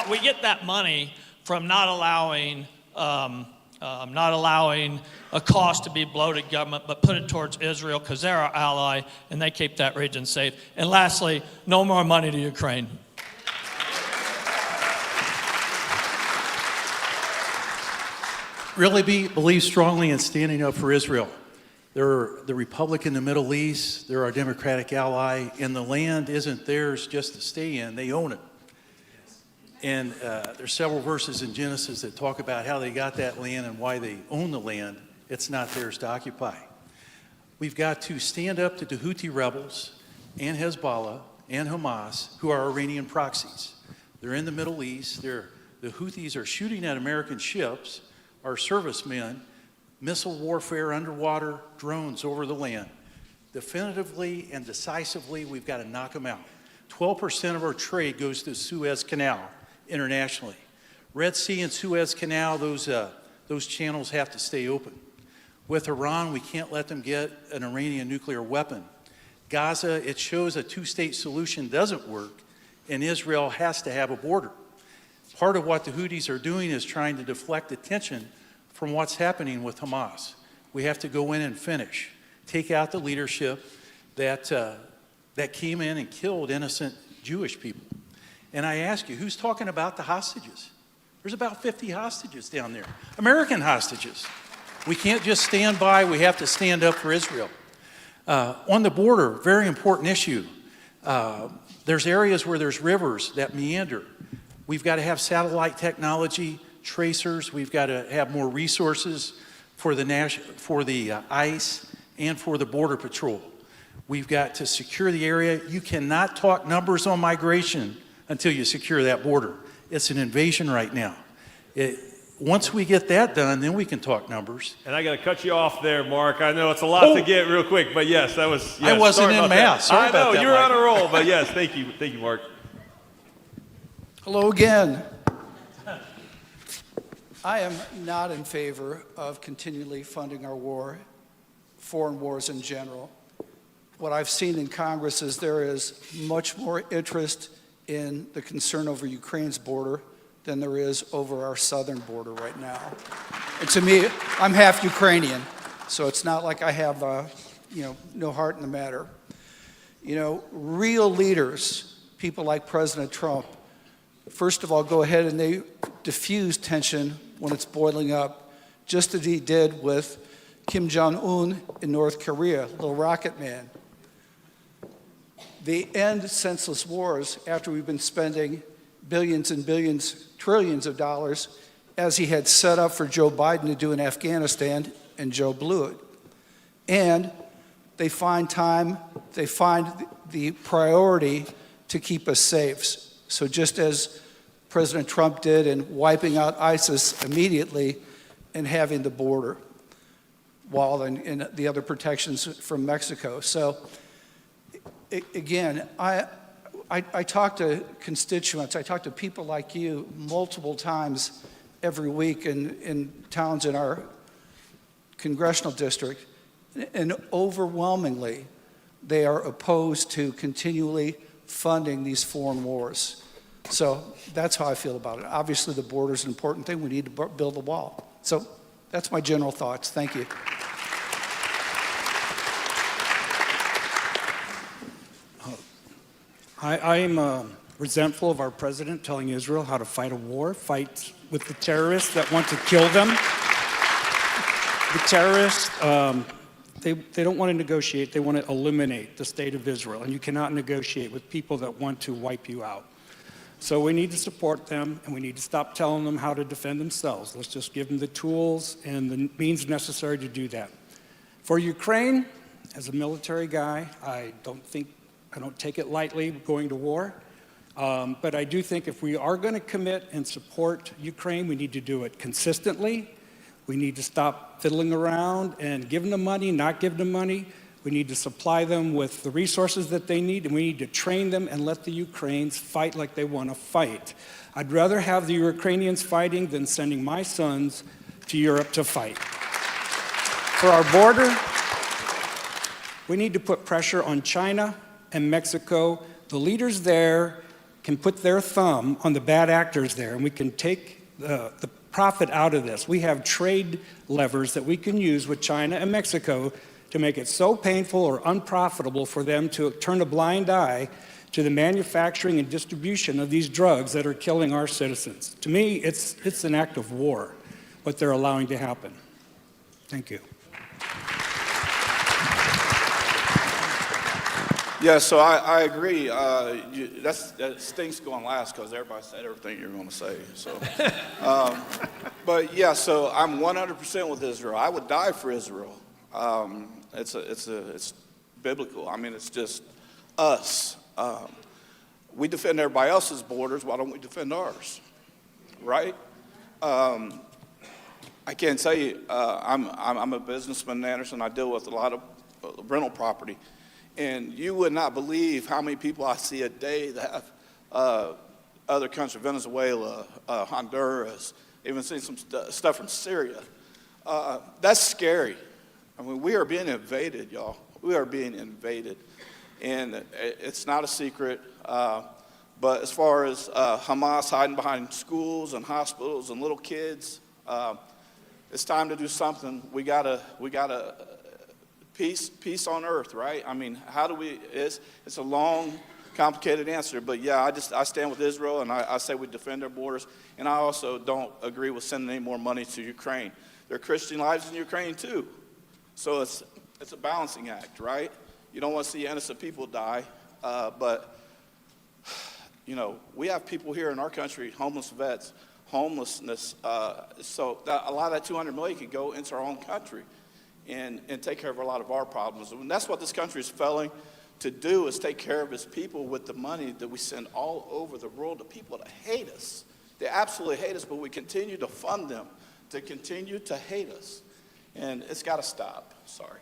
we get that money from not allowing a cost to be bloated government, but put it towards Israel because they're our ally and they keep that region safe. And lastly, no more money to Ukraine. Really believe strongly in standing up for Israel. They're the republic in the Middle East. They're our democratic ally, and the land isn't theirs just to stay in. They own it. And there's several verses in Genesis that talk about how they got that land and why they own the land. It's not theirs to occupy. We've got to stand up to the Houthi rebels and Hezbollah and Hamas, who are Iranian proxies. They're in the Middle East. The Houthis are shooting at American ships, our servicemen, missile warfare, underwater, drones over the land. Definitively and decisively, we've got to knock them out. 12% of our trade goes to the Suez Canal internationally. Red Sea and Suez Canal, those channels have to stay open. With Iran, we can't let them get an Iranian nuclear weapon. Gaza, it shows a two-state solution doesn't work, and Israel has to have a border. Part of what the Houthis are doing is trying to deflect attention from what's happening with Hamas. We have to go in and finish, take out the leadership that came in and killed innocent Jewish people. And I ask you, who's talking about the hostages? There's about 50 hostages down there, American hostages. We can't just stand by, we have to stand up for Israel. On the border, very important issue. There's areas where there's rivers that meander. We've got to have satellite technology, tracers. We've got to have more resources for the ICE and for the Border Patrol. We've got to secure the area. You cannot talk numbers on migration until you secure that border. It's an invasion right now. Once we get that done, then we can talk numbers. And I got to cut you off there, Mark. I know it's a lot to get real quick, but yes, that was. Yes, I wasn't in math. Sorry about that. I know, you were on a roll, but yes, thank you, Mark. Hello again. I am not in favor of continually funding our foreign wars in general. What I've seen in Congress is there is much more interest in the concern over Ukraine's border than there is over our southern border right now. And to me, I'm half Ukrainian, so it's not like I have, no heart in the matter. Real leaders, people like President Trump, first of all, go ahead and they diffuse tension when it's boiling up, just as he did with Kim Jong-un in North Korea, little rocket man. They end senseless wars after we've been spending billions and billions, trillions of dollars as he had set up for Joe Biden to do in Afghanistan, and Joe blew it. And they find the priority to keep us safe. So just as President Trump did in wiping out ISIS immediately and having the border wall and the other protections from Mexico. So again, I talk to constituents, I talk to people like you multiple times every week in towns in our congressional district, and overwhelmingly, they are opposed to continually funding these foreign wars. So that's how I feel about it. Obviously, the border is an important thing. We need to build a wall. So that's my general thoughts. Thank you. I am resentful of our president telling Israel how to fight a war, fight with the terrorists that want to kill them. The terrorists, they don't want to negotiate, they want to eliminate the state of Israel, and you cannot negotiate with people that want to wipe you out. So we need to support them, and we need to stop telling them how to defend themselves. Let's just give them the tools and the means necessary to do that. For Ukraine, as a military guy, I don't take it lightly going to war, but I do think if we are going to commit and support Ukraine, we need to do it consistently. We need to stop fiddling around and giving them money, not giving them money. We need to supply them with the resources that they need, and we need to train them and let the Ukrainians fight like they want to fight. I'd rather have the Ukrainians fighting than sending my sons to Europe to fight. For our border, we need to put pressure on China and Mexico. The leaders there can put their thumb on the bad actors there, and we can take the profit out of this. We have trade levers that we can use with China and Mexico to make it so painful or unprofitable for them to turn a blind eye to the manufacturing and distribution of these drugs that are killing our citizens. To me, it's an act of war, what they're allowing to happen. Thank you. Yeah, so I agree. That stinks going last because everybody said everything you're going to say. So, but yeah, so I'm 100% with Israel. I would die for Israel. It's biblical. I mean, it's just us. We defend everybody else's borders. Why don't we defend ours? Right? I can't tell you. I'm a businessman in Anderson. I deal with a lot of rental property. And you would not believe how many people I see a day that have other countries, Venezuela, Honduras, even seen some stuff from Syria. That's scary. I mean, we are being invaded, y'all. We are being invaded. And it's not a secret. But as far as Hamas hiding behind schools and hospitals and little kids, it's time to do something. We gotta peace on earth, right? I mean, how do we, it's a long, complicated answer, but yeah, I stand with Israel, and I say we defend our borders, and I also don't agree with sending any more money to Ukraine. There are Christian lives in Ukraine too, so it's a balancing act, right? You don't want to see innocent people die, but, you know, we have people here in our country, homeless vets, homelessness, so a lot of that $200 million could go into our own country. And take care of a lot of our problems. And that's what this country is failing to do, is take care of its people with the money that we send all over the world to people that hate us. They absolutely hate us, but we continue to fund them to continue to hate us. And it's got to stop. Sorry.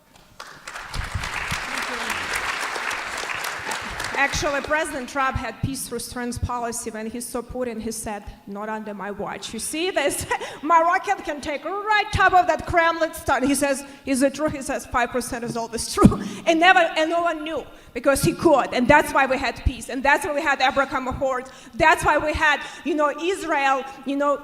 Actually, President Trump had peace through strength policy. When he saw Putin, he said, not under my watch. You see this? My rocket can take right top of that Kremlin star. He says, is it true? He says, 5% is always true. And no one knew, because he could. And that's why we had peace. And that's why we had Abraham Accords. That's why we had, Israel,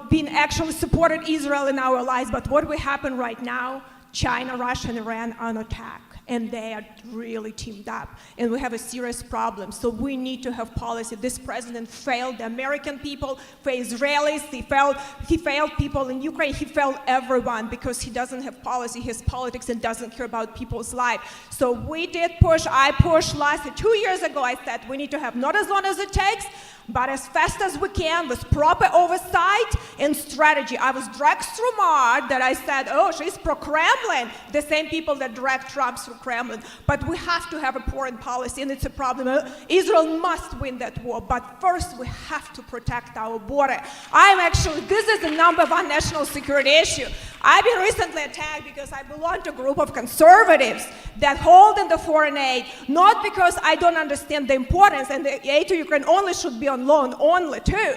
being actually supported Israel in our lives. But what will happen right now? China, Russia, and Iran are on attack. And they are really teamed up. And we have a serious problem. So we need to have policy. This president failed the American people, for Israelis. He failed people in Ukraine. He failed everyone because he doesn't have policy. He has politics and doesn't care about people's life. So we did push. I pushed last 2 years ago. I said we need to have not as long as it takes, but as fast as we can with proper oversight and strategy. I was dragged through mud that I said, oh, she's pro-Kremlin, the same people that drag Trump through Kremlin. But we have to have a foreign policy, and it's a problem. Israel must win that war, but first we have to protect our border. This is the #1 national security issue. I've been recently attacked because I belong to a group of conservatives that hold in the foreign aid, not because I don't understand the importance, and the aid to Ukraine only should be on loan, only too,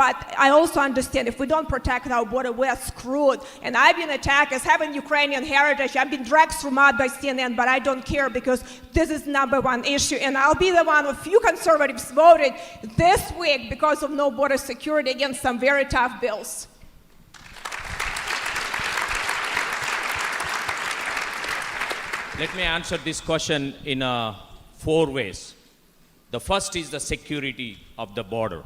but I also understand if we don't protect our border, we're screwed. And I've been attacked as having Ukrainian heritage. I've been dragged through mud by CNN, but I don't care because this is #1 issue. And I'll be the one of few conservatives voted this week because of no border security against some very tough bills. Let me answer this question in 4 ways. The first is the security of the border,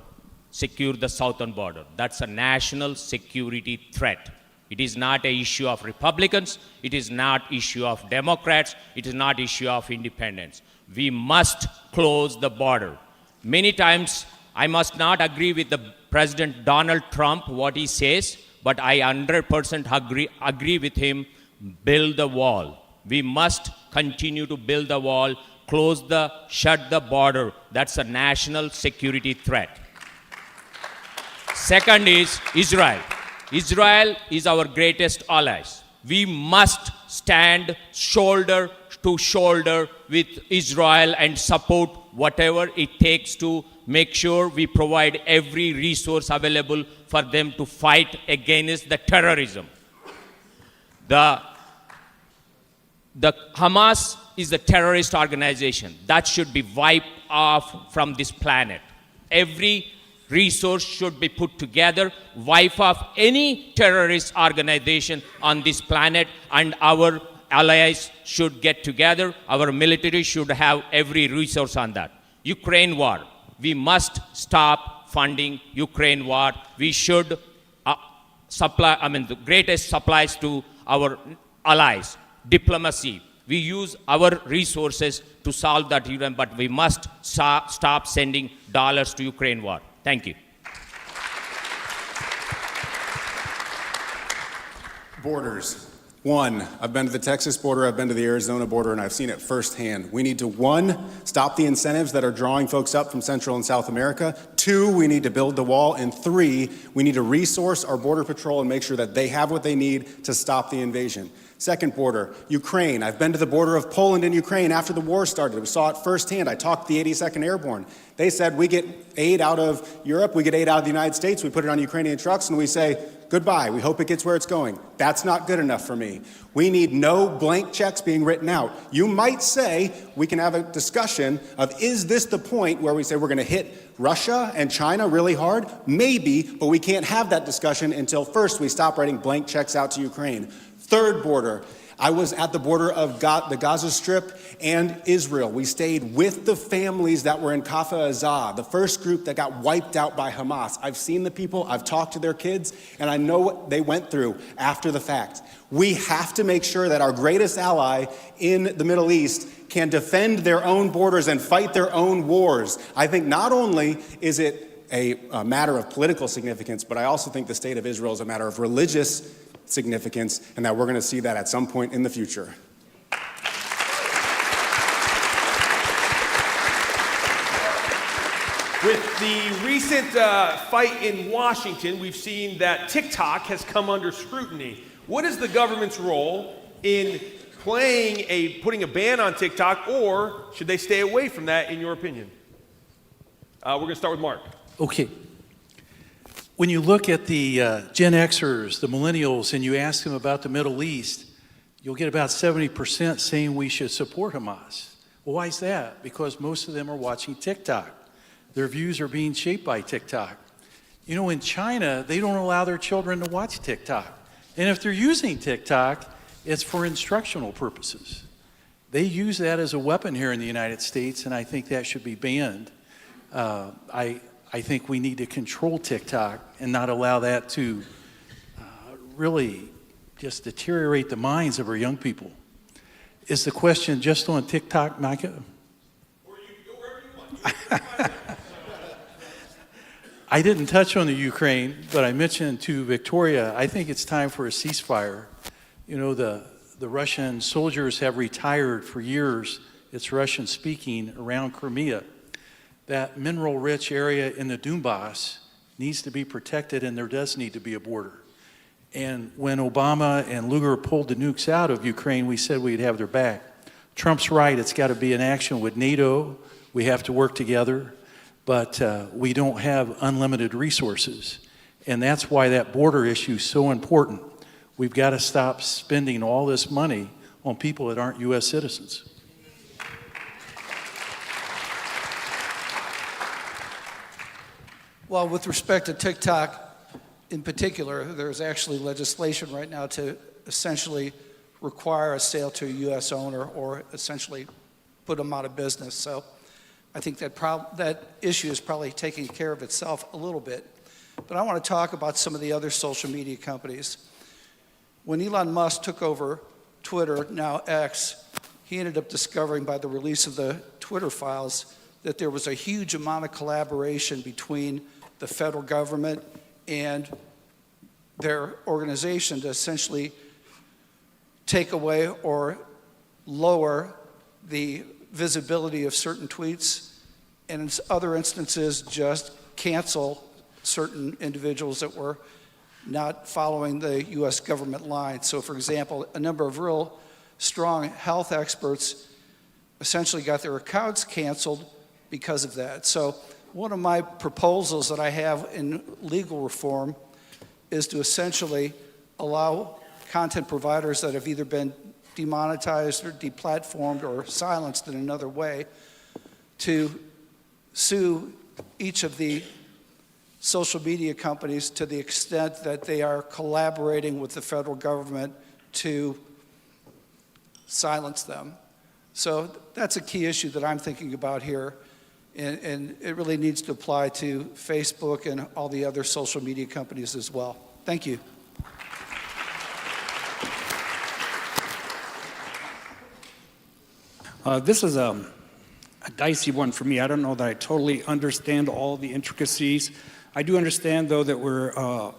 secure the southern border. That's a national security threat. It is not an issue of Republicans. It is not issue of Democrats. It is not issue of independents. We must close the border. Many times, I must not agree with the President Donald Trump, what he says, but I 100% agree with him, build the wall. We must continue to build the wall, shut the border. That's a national security threat. Second is Israel. Israel is our greatest allies. We must stand shoulder to shoulder with Israel and support whatever it takes to make sure we provide every resource available for them to fight against the terrorism. The Hamas is a terrorist organization that should be wiped off from this planet. Every resource should be put together, wipe off any terrorist organization on this planet, and our allies should get together. Our military should have every resource on that. Ukraine war. We must stop funding Ukraine war. We should the greatest supplies to our allies. Diplomacy. We use our resources to solve that problem, but we must stop sending dollars to Ukraine war. Thank you. Borders. One, I've been to the Texas border, I've been to the Arizona border, and I've seen it firsthand. We need to, 1, stop the incentives that are drawing folks up from Central and South America. 2, we need to build the wall. And 3, we need to resource our Border Patrol and make sure that they have what they need to stop the invasion. Second border, Ukraine. I've been to the border of Poland and Ukraine after the war started. We saw it firsthand. I talked to the 82nd Airborne. They said, we get aid out of Europe, we get aid out of the United States, we put it on Ukrainian trucks, and we say, goodbye, we hope it gets where it's going. That's not good enough for me. We need no blank checks being written out. You might say we can have a discussion of, is this the point where we say we're going to hit Russia and China really hard? Maybe, but we can't have that discussion until first we stop writing blank checks out to Ukraine. Third border. I was at the border of the Gaza Strip and Israel. We stayed with the families that were in Kafah Azah, the first group that got wiped out by Hamas. I've seen the people, I've talked to their kids, and I know what they went through after the fact. We have to make sure that our greatest ally in the Middle East can defend their own borders and fight their own wars. I think not only is it a matter of political significance, but I also think the state of Israel is a matter of religious significance, and that we're going to see that at some point in the future. With the recent fight in Washington, we've seen that TikTok has come under scrutiny. What is the government's role in putting a ban on TikTok, or should they stay away from that, in your opinion? We're going to start with Mark. Okay. When you look at the Gen Xers, the millennials, and you ask them about the Middle East, you'll get about 70% saying we should support Hamas. Well, why is that? Because most of them are watching TikTok. Their views are being shaped by TikTok. You know, in China, they don't allow their children to watch TikTok. And if they're using TikTok, it's for instructional purposes. They use that as a weapon here in the United States, and I think that should be banned. I think we need to control TikTok and not allow that to really just deteriorate the minds of our young people. Is the question just on TikTok, Micah? Or you can go wherever you want. I didn't touch on the Ukraine, but I mentioned to Victoria, I think it's time for a ceasefire. You know, the Russian soldiers have retired for years. It's Russian speaking around Crimea. That mineral-rich area in the Donbass needs to be protected, and there does need to be a border. And when Obama and Lugar pulled the nukes out of Ukraine, we said we'd have their back. Trump's right, it's got to be in action with NATO. We have to work together, but we don't have unlimited resources. And that's why that border issue is so important. We've got to stop spending all this money on people that aren't U.S. citizens. Well, with respect to TikTok in particular, there's actually legislation right now to essentially require a sale to a U.S. owner or essentially put them out of business. So I think that issue is probably taking care of itself a little bit. But I want to talk about some of the other social media companies. When Elon Musk took over Twitter, now X, he ended up discovering by the release of the Twitter files that there was a huge amount of collaboration between the federal government and their organization to essentially take away or lower the visibility of certain tweets, and in other instances just cancel certain individuals that were not following the U.S. government line. So for example, a number of real strong health experts essentially got their accounts canceled because of that. So one of my proposals that I have in legal reform is to essentially allow content providers that have either been demonetized or deplatformed or silenced in another way to sue each of the social media companies to the extent that they are collaborating with the federal government to silence them. So that's a key issue that I'm thinking about here, and it really needs to apply to Facebook and all the other social media companies as well. Thank you. This is a dicey one for me. I don't know that I totally understand all the intricacies. I do understand, though, that we're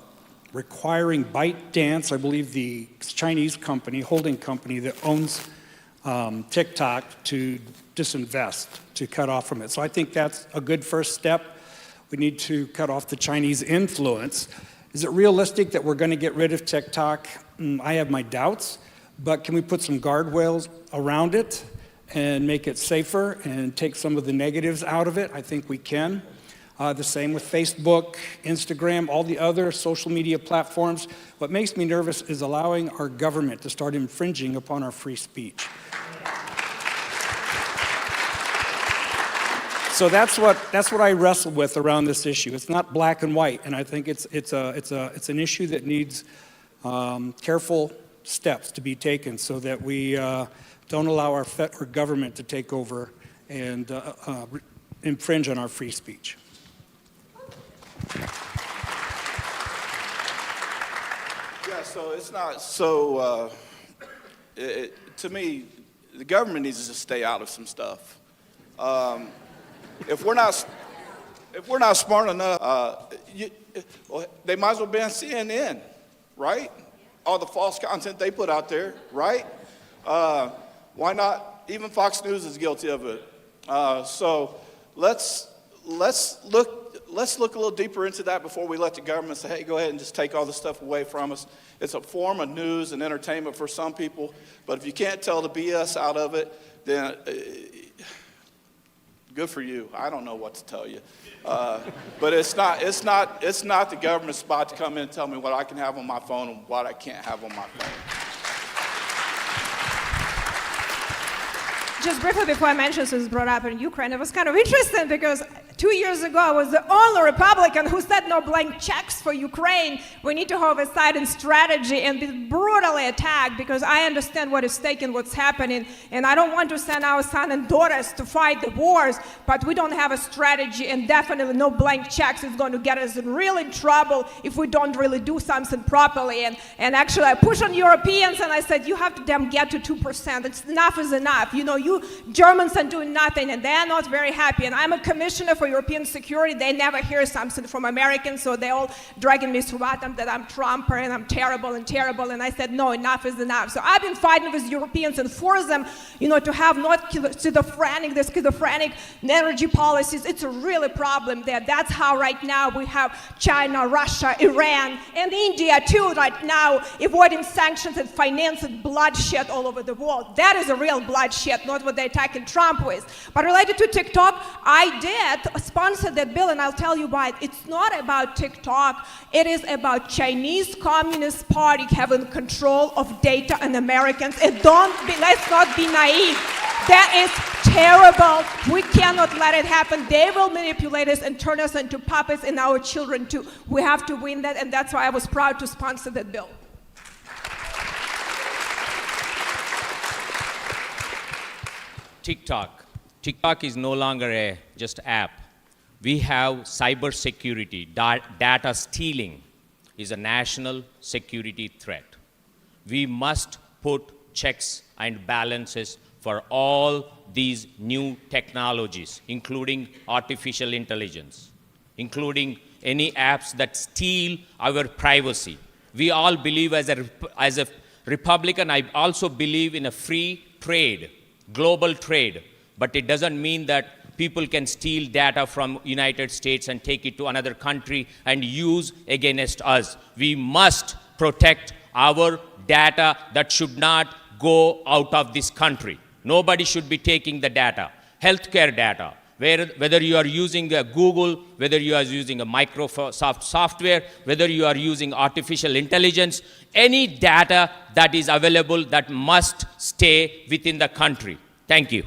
requiring ByteDance, I believe the Chinese company, holding company that owns TikTok, to disinvest, to cut off from it. So I think that's a good first step. We need to cut off the Chinese influence. Is it realistic that we're going to get rid of TikTok? I have my doubts, but can we put some guardrails around it and make it safer and take some of the negatives out of it? I think we can. The same with Facebook, Instagram, all the other social media platforms. What makes me nervous is allowing our government to start infringing upon our free speech. So that's what I wrestle with around this issue. It's not black and white, and I think it's an issue that needs careful steps to be taken so that we don't allow our government to take over and infringe on our free speech. Yeah, so it's not so. To me, the government needs to stay out of some stuff. If we're not smart enough, they might as well ban CNN, right? All the false content they put out there, right? Why not? Even Fox News is guilty of it. So let's look a little deeper into that before we let the government say, hey, go ahead and just take all this stuff away from us. It's a form of news and entertainment for some people, but if you can't tell the BS out of it, then good for you. I don't know what to tell you. But it's not the government's spot to come in and tell me what I can have on my phone and what I can't have on my phone. Just briefly before I mentioned this was brought up in Ukraine, it was kind of interesting because 2 years ago I was the only Republican who said no blank checks for Ukraine. We need to have a silent strategy and be brutally attacked because I understand what is at stake and what's happening, and I don't want to send our sons and daughters to fight the wars, but we don't have a strategy, and definitely no blank checks is going to get us in really trouble if we don't really do something properly. And actually I pushed on Europeans and I said, you have to damn get to 2%. It's enough is enough. You know, you Germans are doing nothing and they're not very happy, and I'm a commissioner for European security, they never hear something from Americans, so they all dragging me through them that I'm Trumper and I'm terrible and terrible. And I said, no, enough is enough. So I've been fighting with Europeans and force them, to have not schizophrenic energy policies. It's a really problem there. That's how right now we have China, Russia, Iran, and India too right now avoiding sanctions and financing bloodshed all over the world. That is a real bloodshed, not what they're attacking Trump with. But related to TikTok, I did sponsor that bill, and I'll tell you why. It's not about TikTok. It is about Chinese Communist Party having control of data on Americans. And let's not be naive. That is terrible. We cannot let it happen. They will manipulate us and turn us into puppets, and our children too. We have to win that, and that's why I was proud to sponsor that bill. TikTok. TikTok is no longer a just app. We have cybersecurity. Data stealing is a national security threat. We must put checks and balances for all these new technologies, including artificial intelligence, including any apps that steal our privacy. We all believe, as a Republican, I also believe in a free trade, global trade, but it doesn't mean that people can steal data from United States and take it to another country and use against us. We must protect our data that should not go out of this country. Nobody should be taking the data, healthcare data, whether you are using a Google, whether you are using a Microsoft software, whether you are using artificial intelligence, any data that is available that must stay within the country. Thank you.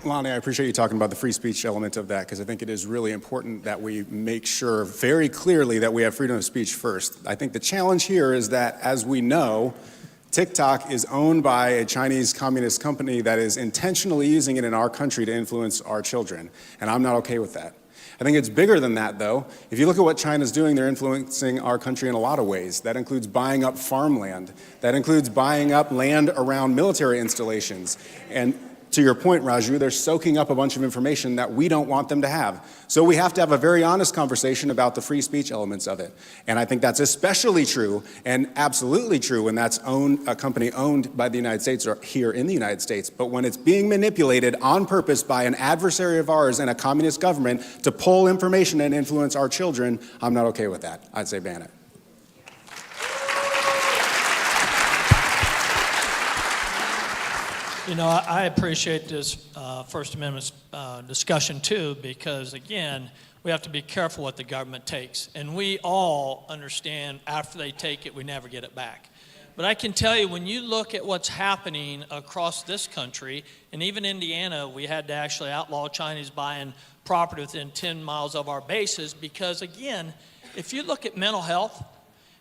Lonnie, I appreciate you talking about the free speech element of that, because I think it is really important that we make sure very clearly that we have freedom of speech first. I think the challenge here is that, as we know, TikTok is owned by a Chinese communist company that is intentionally using it in our country to influence our children, and I'm not okay with that. I think it's bigger than that, though. If you look at what China's doing, they're influencing our country in a lot of ways. That includes buying up farmland. That includes buying up land around military installations. And to your point, Raju, they're soaking up a bunch of information that we don't want them to have. So we have to have a very honest conversation about the free speech elements of it. And I think that's especially true and absolutely true when that's a company owned by the United States or here in the United States. But when it's being manipulated on purpose by an adversary of ours and a communist government to pull information and influence our children, I'm not okay with that. I'd say ban it. I appreciate this First Amendment discussion too, because again, we have to be careful what the government takes. And we all understand after they take it, we never get it back. But I can tell you, when you look at what's happening across this country, and even Indiana, we had to actually outlaw Chinese buying property within 10 miles of our bases, because again, if you look at mental health,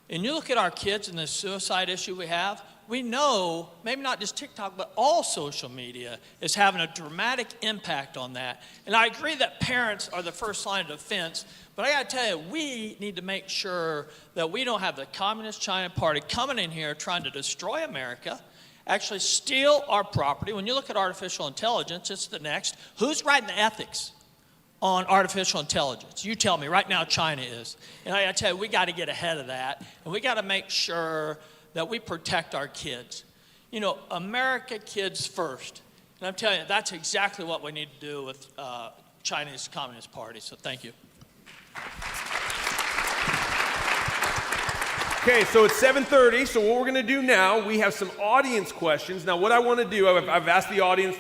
and you look at our kids and the suicide issue we have, we know, maybe not just TikTok, but all social media is having a dramatic impact on that. And I agree that parents are the first line of defense, but I gotta tell you, we need to make sure that we don't have the Communist China Party coming in here trying to destroy America, actually steal our property. When you look at artificial intelligence, it's the next. Who's writing the ethics on artificial intelligence? You tell me. Right now, China is. And I gotta tell you, we gotta get ahead of that, and we gotta make sure that we protect our kids. America kids first. And I'm telling you, that's exactly what we need to do with Chinese Communist Party. So thank you. Okay, so it's 7:30, so what we're going to do now, we have some audience questions. Now, what I want to do, I've asked the audience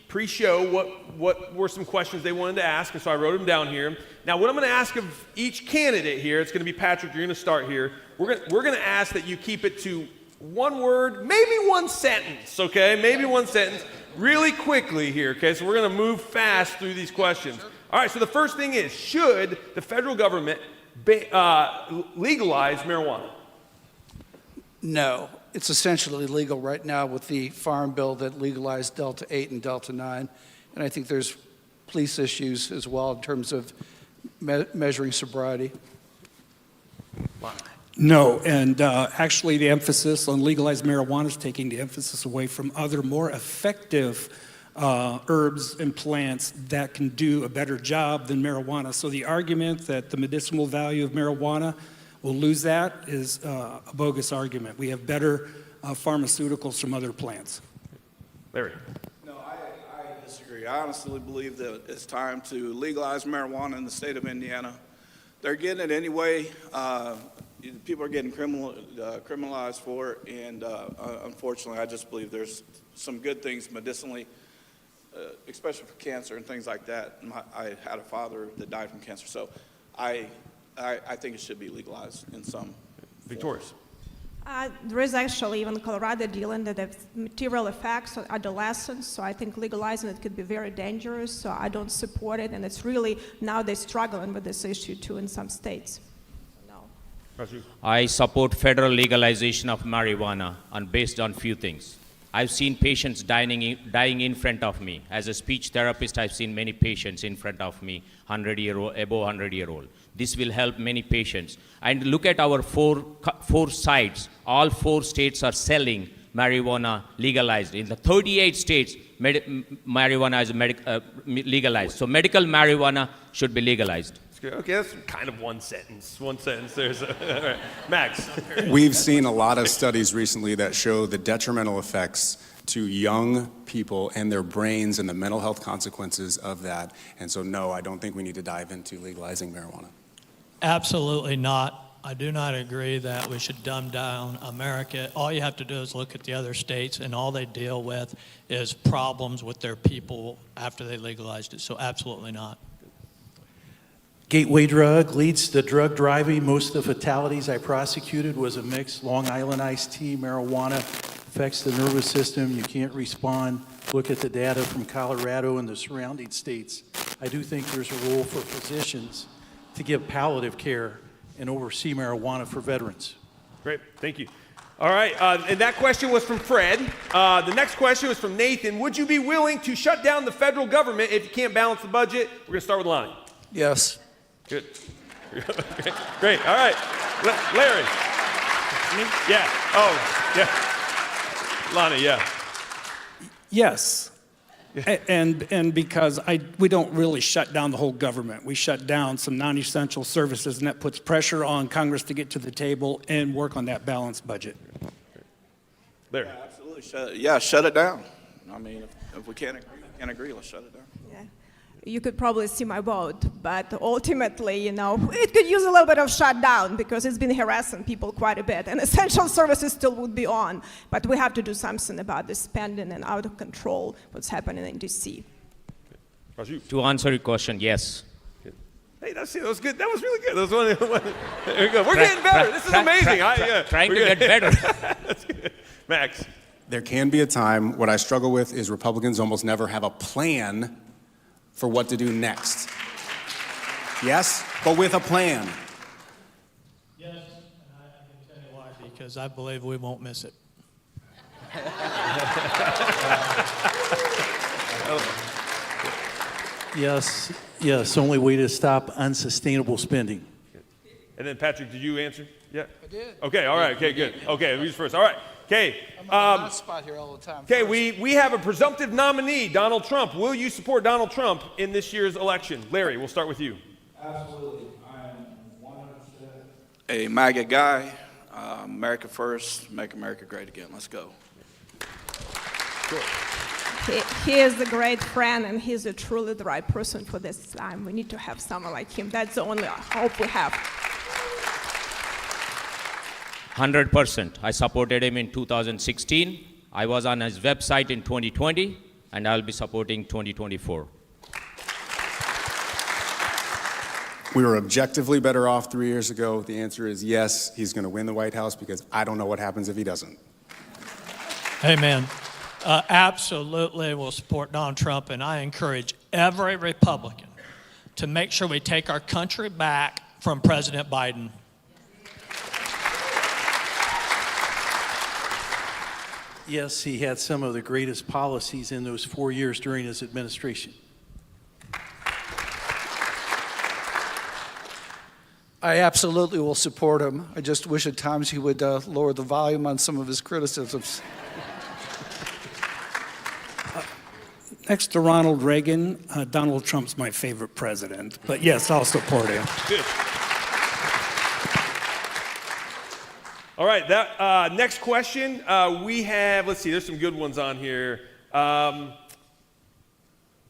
pre-show what were some questions they wanted to ask, and so I wrote them down here. Now, what I'm going to ask of each candidate here, it's going to be Patrick, you're going to start here. We're going to ask that you keep it to one word, maybe one sentence, okay? Maybe one sentence, really quickly here, okay? So we're going to move fast through these questions. All right, so the first thing is, should the federal government legalize marijuana? No. It's essentially legal right now with the Farm Bill that legalized Delta 8 and Delta 9. And I think there's police issues as well in terms of measuring sobriety. No, and actually the emphasis on legalized marijuana is taking the emphasis away from other more effective herbs and plants that can do a better job than marijuana. So the argument that the medicinal value of marijuana will lose that is a bogus argument. We have better pharmaceuticals from other plants. Larry. No, I disagree. I honestly believe that it's time to legalize marijuana in the state of Indiana. They're getting it anyway. People are getting criminalized for it, and unfortunately, I just believe there's some good things medicinally, especially for cancer and things like that. I had a father that died from cancer, so I think it should be legalized in some. Victorious. There is actually even Colorado dealing that have material effects on adolescents, so I think legalizing it could be very dangerous, so I don't support it, and it's really, now they're struggling with this issue too in some states. No. I support federal legalization of marijuana based on few things. I've seen patients dying in front of me. As a speech therapist, I've seen many patients in front of me, 100-year-old, above 100-year-old. This will help many patients. And look at our four sites. All 4 states are selling marijuana legalized. In the 38 states, marijuana is legalized. So medical marijuana should be legalized. Okay, that's kind of one sentence. There's all right. Max. We've seen a lot of studies recently that show the detrimental effects to young people and their brains and the mental health consequences of that. And so, no, I don't think we need to dive into legalizing marijuana. Absolutely not. I do not agree that we should dumb down America. All you have to do is look at the other states, and all they deal with is problems with their people after they legalized it. So absolutely not. Gateway drug leads to drug driving. Most of the fatalities I prosecuted was a mixed Long Island iced tea, marijuana, affects the nervous system. You can't respond. Look at the data from Colorado and the surrounding states. I do think there's a role for physicians to give palliative care and oversee marijuana for veterans. Great, thank you. All right, and that question was from Fred. The next question was from Nathan. Would you be willing to shut down the federal government if you can't balance the budget? We're gonna start with Lonnie. Yes. Good. Great. All right. Larry. Yeah. Oh, yeah. Lonnie, yeah. Yes. And because we don't really shut down the whole government. We shut down some non-essential services, and that puts pressure on Congress to get to the table and work on that balanced budget. Larry. Yeah, absolutely. Shut it down. I mean, if we can't agree, let's shut it down. Yeah. You could probably see my vote, but ultimately, it could use a little bit of shutdown because it's been harassing people quite a bit, and essential services still would be on. But we have to do something about the spending and out of control what's happening in D.C. To answer your question, yes. Hey, that was good. That was really good. That was one. There we go. We're getting better. This is amazing. Trying to get better. That's good. Max. There can be a time. What I struggle with is Republicans almost never have a plan for what to do next. Yes, but with a plan. Yes, and I can tell you why, because I believe we won't miss it. Yes, only way to stop unsustainable spending. And then Patrick, did you answer? Yeah. I did. Okay, all right, okay, good. Okay, who's first? All right, okay. I'm on the hot spot here all the time. Okay, we have a presumptive nominee, Donald Trump. Will you support Donald Trump in this year's election? Larry, we'll start with you. Absolutely. I am 100% a MAGA guy. America first, make America great again. Let's go. Sure. He is a great friend, and he's truly the right person for this time. We need to have someone like him. That's the only hope we have. 100%. I supported him in 2016. I was on his website in 2020, and I'll be supporting 2024. We were objectively better off 3 years ago. The answer is yes, he's going to win the White House because I don't know what happens if he doesn't. Amen. Absolutely will support Donald Trump, and I encourage every Republican to make sure we take our country back from President Biden. Yes, he had some of the greatest policies in those 4 years during his administration. I absolutely will support him. I just wish at times he would lower the volume on some of his criticisms. Next to Ronald Reagan, Donald Trump's my favorite president. But yes, I'll support him. Good. All right, that next question we have. Let's see. There's some good ones on here.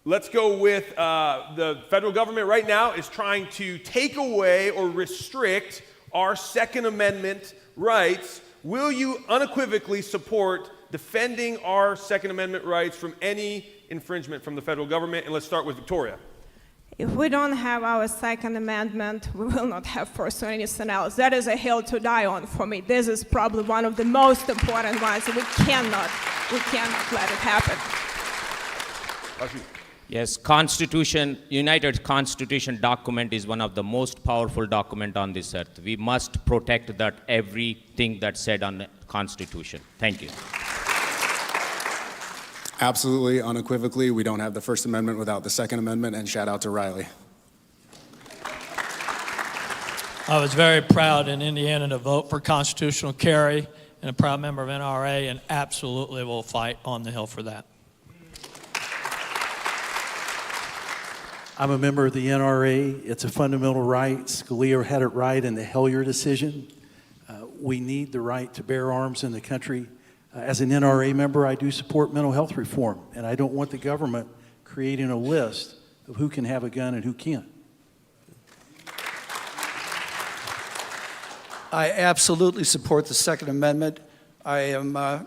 Let's go with the federal government right now is trying to take away or restrict our Second Amendment rights. Will you unequivocally support defending our Second Amendment rights from any infringement from the federal government? And let's start with Victoria. If we don't have our Second Amendment, we will not have First or anything else. That is a hill to die on for me. This is probably one of the most important ones. We cannot let it happen. Yes, United Constitution document is one of the most powerful document on this earth. We must protect that everything that's said on the Constitution. Thank you. Absolutely, unequivocally, we don't have the First Amendment without the Second Amendment, and shout out to Riley. I was very proud in Indiana to vote for constitutional carry and a proud member of NRA, and absolutely will fight on the Hill for that. I'm a member of the NRA. It's a fundamental right. Scalia had it right in the Hellier decision. We need the right to bear arms in the country. As an NRA member, I do support mental health reform, and I don't want the government creating a list of who can have a gun and who can't. I absolutely support the Second Amendment. I am a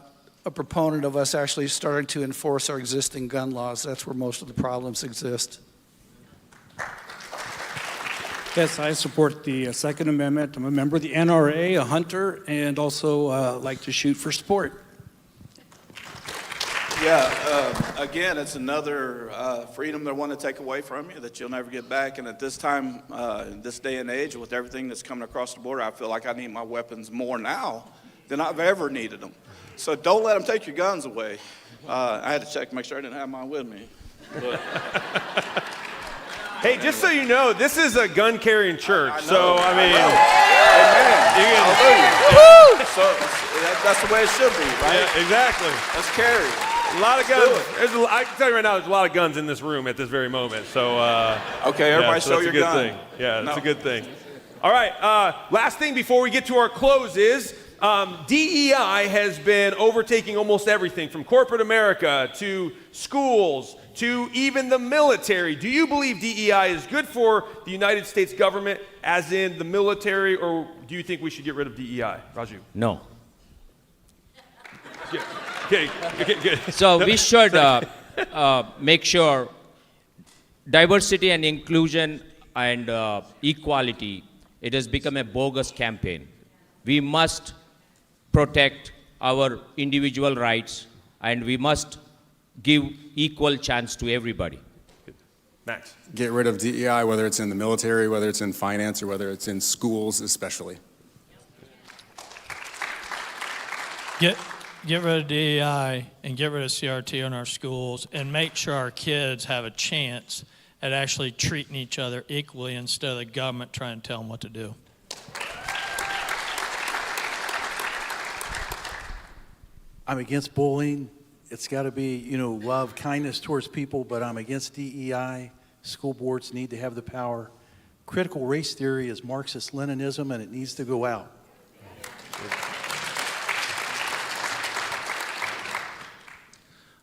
proponent of us actually starting to enforce our existing gun laws. That's where most of the problems exist. Yes, I support the Second Amendment. I'm a member of the NRA, a hunter, and also like to shoot for sport. Yeah, again, it's another freedom they want to take away from you that you'll never get back. And at this time, in this day and age, with everything that's coming across the border, I feel like I need my weapons more now than I've ever needed them. So don't let them take your guns away. I had to check to make sure I didn't have mine with me. But Hey, just so you know, this is a gun-carrying church. I know, so, I mean, Amen. Hallelujah. So that's the way it should be, right? Yeah, exactly. Let's carry. A lot of guns. I can tell you right now, there's a lot of guns in this room at this very moment. So, okay, everybody, so show that's your a good gun. thing. Yeah, that's a good thing. All right, last thing before we get to our closes. DEI has been overtaking almost everything from corporate America to schools to even the military. Do you believe DEI is good for the United States government, as in the military, or do you think we should get rid of DEI? Raju? No. Okay, good. So we should make sure diversity and inclusion and equality, it has become a bogus campaign. We must protect our individual rights, and we must give equal chance to everybody. Max? Get rid of DEI, whether it's in the military, whether it's in finance, or whether it's in schools especially. Get rid of DEI and get rid of CRT in our schools, and make sure our kids have a chance at actually treating each other equally instead of the government trying to tell them what to do. I'm against bullying. It's got to be, love, kindness towards people, but I'm against DEI. School boards need to have the power. Critical race theory is Marxist-Leninism, and it needs to go out.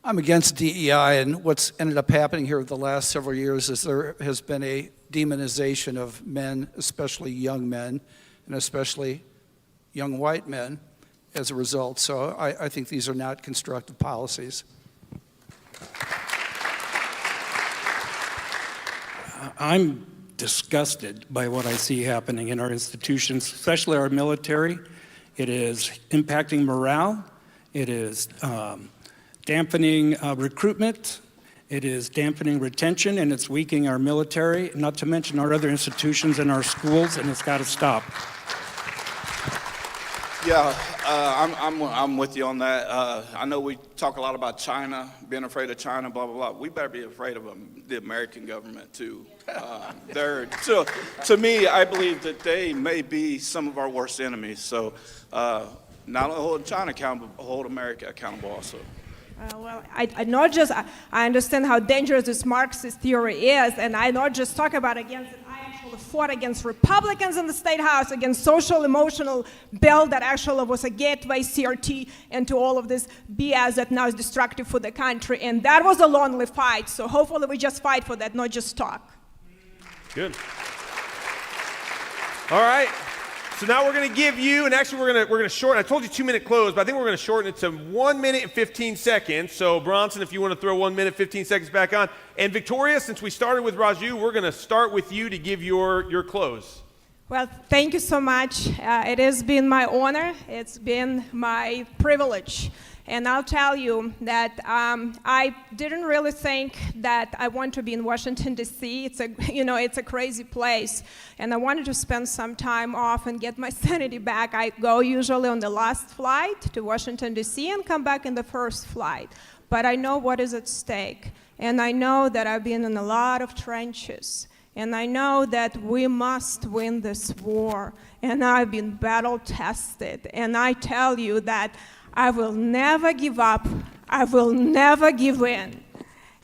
I'm against DEI, and what's ended up happening here over the last several years is there has been a demonization of men, especially young men, and especially young white men, as a result. So I think these are not constructive policies. I'm disgusted by what I see happening in our institutions, especially our military. It is impacting morale. It is dampening recruitment. It is dampening retention, and it's weakening our military, not to mention our other institutions and our schools, and it's got to stop. Yeah, I'm with you on that. I know we talk a lot about China, being afraid of China, blah, blah, blah. We better be afraid of the American government, too. To me, I believe that they may be some of our worst enemies. So not only hold China accountable, but hold America accountable also. I understand how dangerous this Marxist theory is, and I not just talk about against it. I actually fought against Republicans in the State House, against social emotional bill that actually was a gateway CRT into all of this BS that now is destructive for the country, and that was a lonely fight. So hopefully we just fight for that, not just talk. Good. All right. So now we're going to give you, and actually we're going to shorten. I told you 2-minute close, but I think we're going to shorten it to 1 minute and 15 seconds. So Bronson, if you want to throw 1 minute 15 seconds back on, and Victoria, since we started with Raju, we're going to start with you to give your close. Well, thank you so much. It has been my honor. It's been my privilege. And I'll tell you that I didn't really think that I want to be in Washington, D.C. It's a crazy place. And I wanted to spend some time off and get my sanity back. I go usually on the last flight to Washington, D.C. and come back in the first flight. But I know what is at stake. And I know that I've been in a lot of trenches. And I know that we must win this war. And I've been battle tested. And I tell you that I will never give up. I will never give in.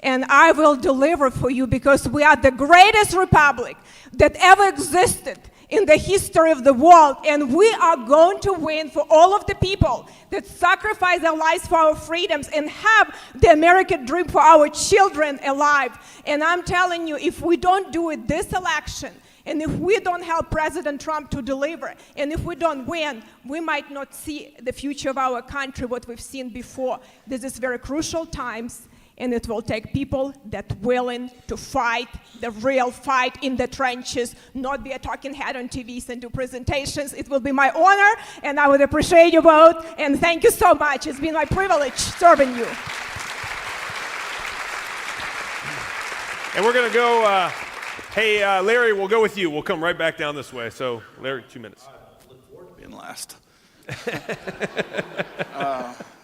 And I will deliver for you because we are the greatest republic that ever existed in the history of the world. And we are going to win for all of the people that sacrifice their lives for our freedoms and have the American dream for our children alive. And I'm telling you, if we don't do it this election, and if we don't help President Trump to deliver, and if we don't win, we might not see the future of our country, what we've seen before. This is very crucial times, and it will take people that willing to fight the real fight in the trenches, not be a talking head on TVs and do presentations. It will be my honor, and I would appreciate your vote, and thank you so much. It's been my privilege serving you. And we're going to go... Hey, Larry, we'll go with you. We'll come right back down this way. So, Larry, 2 minutes. I look forward to being last.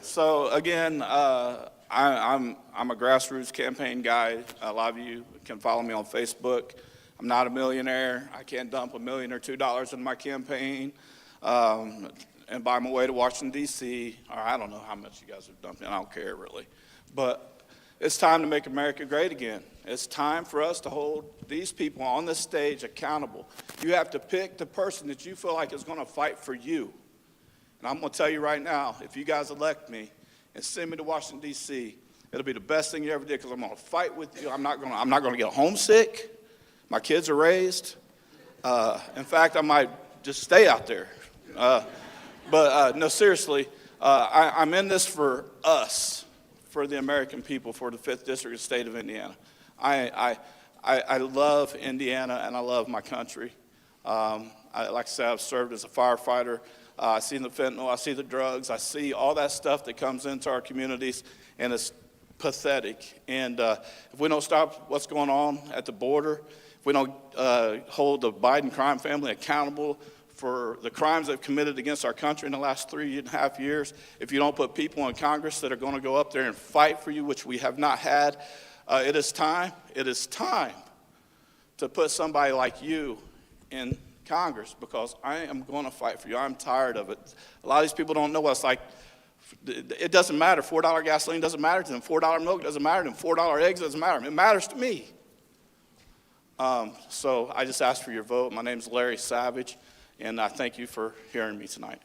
So, again, I'm a grassroots campaign guy. A lot of you can follow me on Facebook. I'm not a millionaire. I can't dump $1 million or $2 million in my campaign and buy my way to Washington, D.C. Or I don't know how much you guys have dumped in. I don't care, really. But it's time to make America great again. It's time for us to hold these people on this stage accountable. You have to pick the person that you feel like is going to fight for you. And I'm going to tell you right now, if you guys elect me and send me to Washington, D.C., it'll be the best thing you ever did because I'm going to fight with you. I'm not going to get homesick. My kids are raised. In fact, I might just stay out there. But no, seriously, I'm in this for us, for the American people, for the 5th District of the state of Indiana. I love Indiana and I love my country. Like I said, I've served as a firefighter. I see the fentanyl, I see the drugs, I see all that stuff that comes into our communities, and it's pathetic. And if we don't stop what's going on at the border, if we don't hold the Biden crime family accountable for the crimes they've committed against our country in the last 3.5 years, if you don't put people in Congress that are going to go up there and fight for you, which we have not had, it is time to put somebody like you in Congress because I am going to fight for you. I'm tired of it. A lot of these people don't know what it's like. It doesn't matter. $4 gasoline doesn't matter to them. $4 milk doesn't matter to them. $4 eggs doesn't matter. It matters to me. So I just ask for your vote. My name is Larry Savage, and I thank you for hearing me tonight.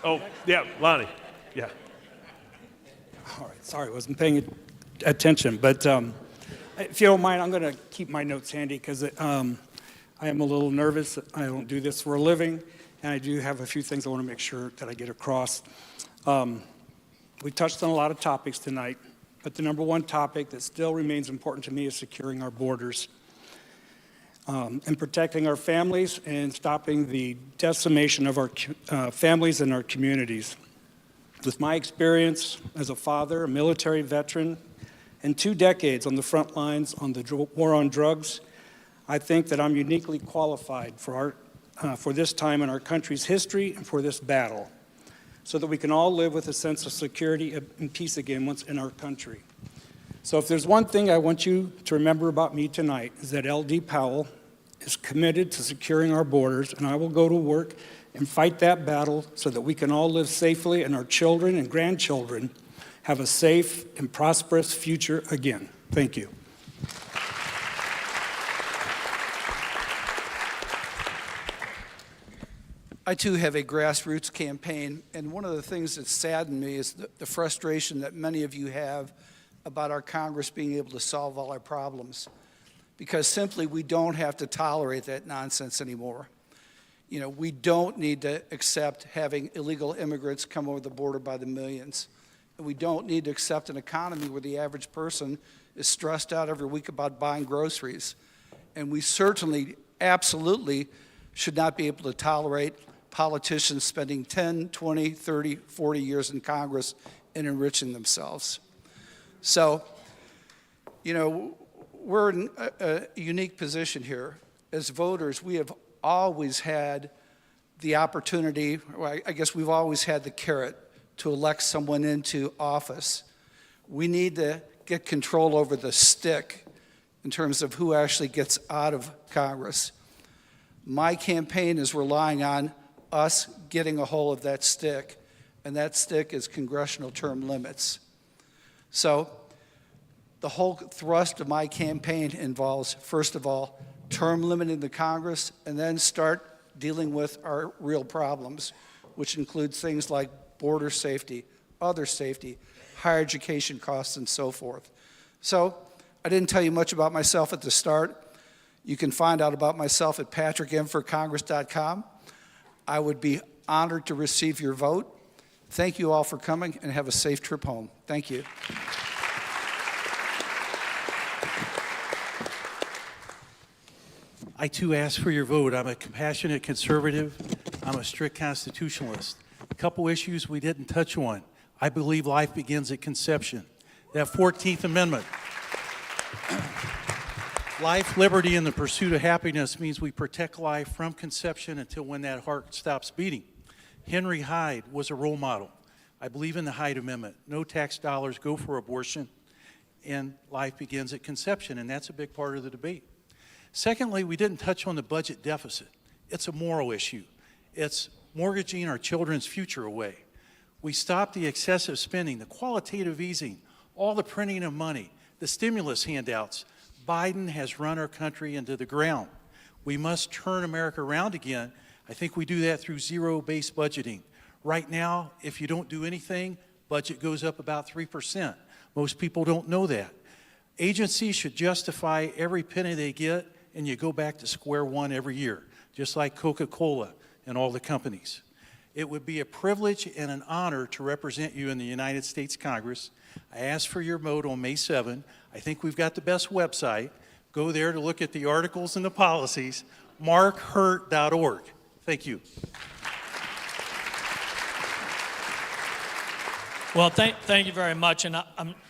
Oh, yeah, Lonnie. Yeah. All right, sorry, I wasn't paying attention. But if you don't mind, I'm going to keep my notes handy because I am a little nervous. I don't do this for a living, and I do have a few things I want to make sure that I get across. We touched on a lot of topics tonight, but the number one topic that still remains important to me is securing our borders and protecting our families and stopping the decimation of our families and our communities. With my experience as a father, a military veteran, and 2 decades on the front lines on the war on drugs, I think that I'm uniquely qualified for this time in our country's history and for this battle, so that we can all live with a sense of security and peace again once in our country. So if there's one thing I want you to remember about me tonight, is that L.D. Powell is committed to securing our borders, and I will go to work and fight that battle so that we can all live safely and our children and grandchildren have a safe and prosperous future again. Thank you. I too have a grassroots campaign, and one of the things that saddened me is the frustration that many of you have about our Congress being able to solve all our problems, because simply we don't have to tolerate that nonsense anymore. You know, we don't need to accept having illegal immigrants come over the border by the millions. And we don't need to accept an economy where the average person is stressed out every week about buying groceries. And we certainly, absolutely, should not be able to tolerate politicians spending 10, 20, 30, 40 years in Congress and enriching themselves. So, you know, we're in a unique position here. As voters, we have always had the opportunity, or I guess we've always had the carrot to elect someone into office. We need to get control over the stick in terms of who actually gets out of Congress. My campaign is relying on us getting a hold of that stick, and that stick is congressional term limits. So the whole thrust of my campaign involves, first of all, term limiting the Congress, and then start dealing with our real problems, which includes things like border safety, other safety, higher education costs, and so forth. So I didn't tell you much about myself at the start. You can find out about myself at patrickmforcongress.com. I would be honored to receive your vote. Thank you all for coming, and have a safe trip home. Thank you. I too ask for your vote. I'm a compassionate conservative. I'm a strict constitutionalist. A couple issues we didn't touch on. I believe life begins at conception. That 14th Amendment. Life, liberty, and the pursuit of happiness means we protect life from conception until when that heart stops beating. Henry Hyde was a role model. I believe in the Hyde Amendment. No tax dollars go for abortion, and life begins at conception, and that's a big part of the debate. Secondly, we didn't touch on the budget deficit. It's a moral issue. It's mortgaging our children's future away. We stopped the excessive spending, the qualitative easing, all the printing of money, the stimulus handouts. Biden has run our country into the ground. We must turn America around again. I think we do that through zero-based budgeting. Right now, if you don't do anything, budget goes up about 3%. Most people don't know that. Agencies should justify every penny they get, and you go back to square one every year, just like Coca-Cola and all the companies. It would be a privilege and an honor to represent you in the United States Congress. I ask for your vote on May 7. I think we've got the best website. Go there to look at the articles and the policies, markhurt.org. Thank you. Well, thank you very much. And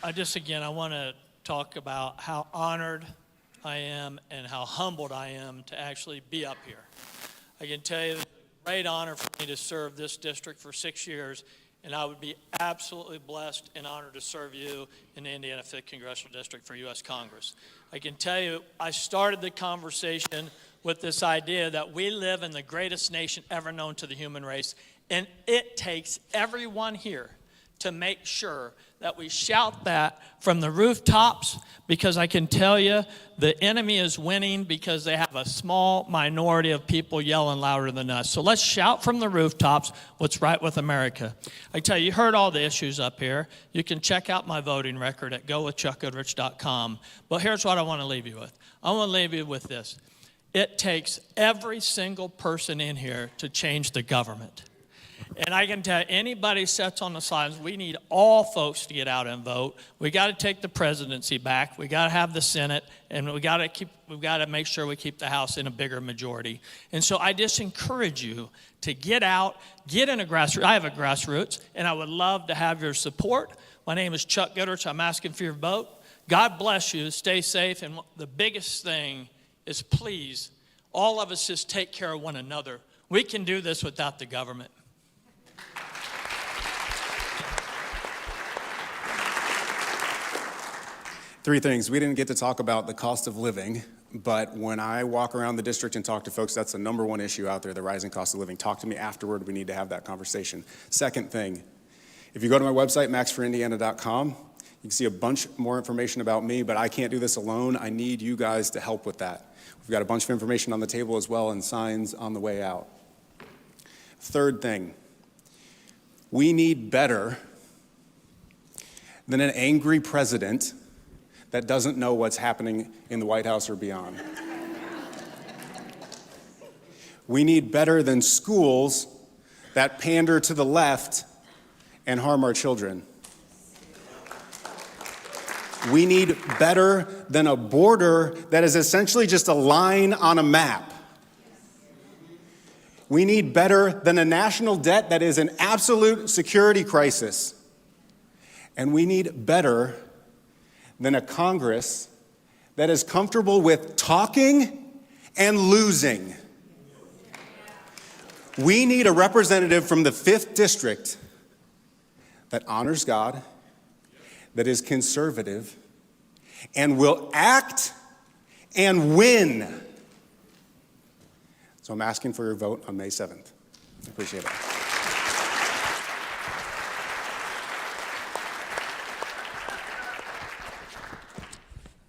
I just, again, I want to talk about how honored I am and how humbled I am to actually be up here. I can tell you it's a great honor for me to serve this district for 6 years, and I would be absolutely blessed and honored to serve you in the Indiana 5th Congressional District for U.S. Congress. I can tell you I started the conversation with this idea that we live in the greatest nation ever known to the human race, and it takes everyone here to make sure that we shout that from the rooftops, because I can tell you the enemy is winning because they have a small minority of people yelling louder than us. So let's shout from the rooftops what's right with America. I tell you, you heard all the issues up here. You can check out my voting record at gowithchuckgoodrich.com. But here's what I want to leave you with. I want to leave you with this. It takes every single person in here to change the government. And I can tell anybody sits on the sidelines, we need all folks to get out and vote. We got to take the presidency back. We got to have the Senate, and we've got to make sure we keep the House in a bigger majority. And so I just encourage you to get out, get in a grassroots. I have a grassroots, and I would love to have your support. My name is Chuck Goodrich. I'm asking for your vote. God bless you. Stay safe. And the biggest thing is, please, all of us just take care of one another. We can do this without the government. Three things. We didn't get to talk about the cost of living, but when I walk around the district and talk to folks, that's the number one issue out there, the rising cost of living. Talk to me afterward. We need to have that conversation. Second thing, if you go to my website, maxforindiana.com, you can see a bunch more information about me, but I can't do this alone. I need you guys to help with that. We've got a bunch of information on the table as well and signs on the way out. Third thing, we need better than an angry president that doesn't know what's happening in the White House or beyond. We need better than schools that pander to the left and harm our children. We need better than a border that is essentially just a line on a map. We need better than a national debt that is an absolute security crisis. And we need better than a Congress that is comfortable with talking and losing. We need a representative from the 5th District that honors God, that is conservative, and will act and win. So I'm asking for your vote on May 7th. I appreciate it.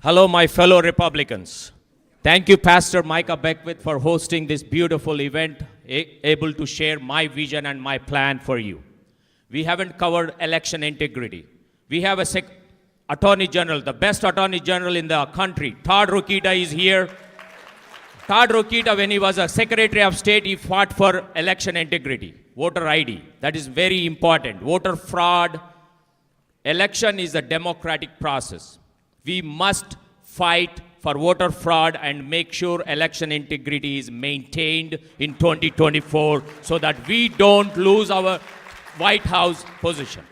Hello, my fellow Republicans. Thank you, Pastor Micah Beckwith, for hosting this beautiful event, able to share my vision and my plan for you. We haven't covered election integrity. We have a Attorney General, the best Attorney General in the country. Todd Rokita is here. Todd Rokita, when he was a Secretary of State, he fought for election integrity, voter ID. That is very important. Voter fraud. Election is a democratic process. We must fight for voter fraud and make sure election integrity is maintained in 2024 so that we don't lose our White House position.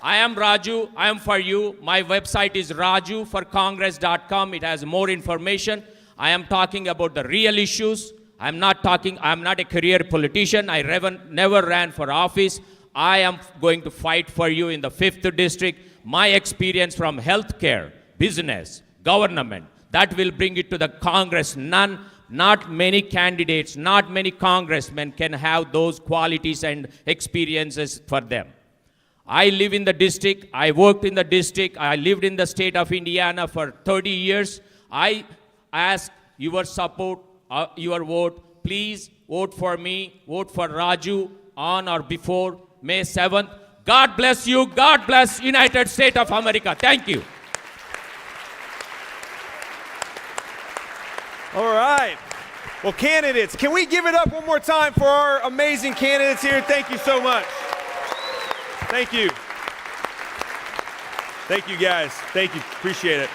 I am Raju. I am for you. My website is rajuforcongress.com. It has more information. I am talking about the real issues. I'm not a career politician. I never ran for office. I am going to fight for you in the 5th District. My experience from healthcare, business, government, that will bring it to the Congress. Not many candidates, not many congressmen can have those qualities and experiences for them. I live in the district, I worked in the district, I lived in the state of Indiana for 30 years. I ask your support, your vote. Please vote for me, vote for Raju on or before May 7th. God bless you, God bless United States of America. Thank you. All right. Well, candidates, can we give it up one more time for our amazing candidates here? Thank you so much. Thank you. Thank you, guys. Thank you. Appreciate it.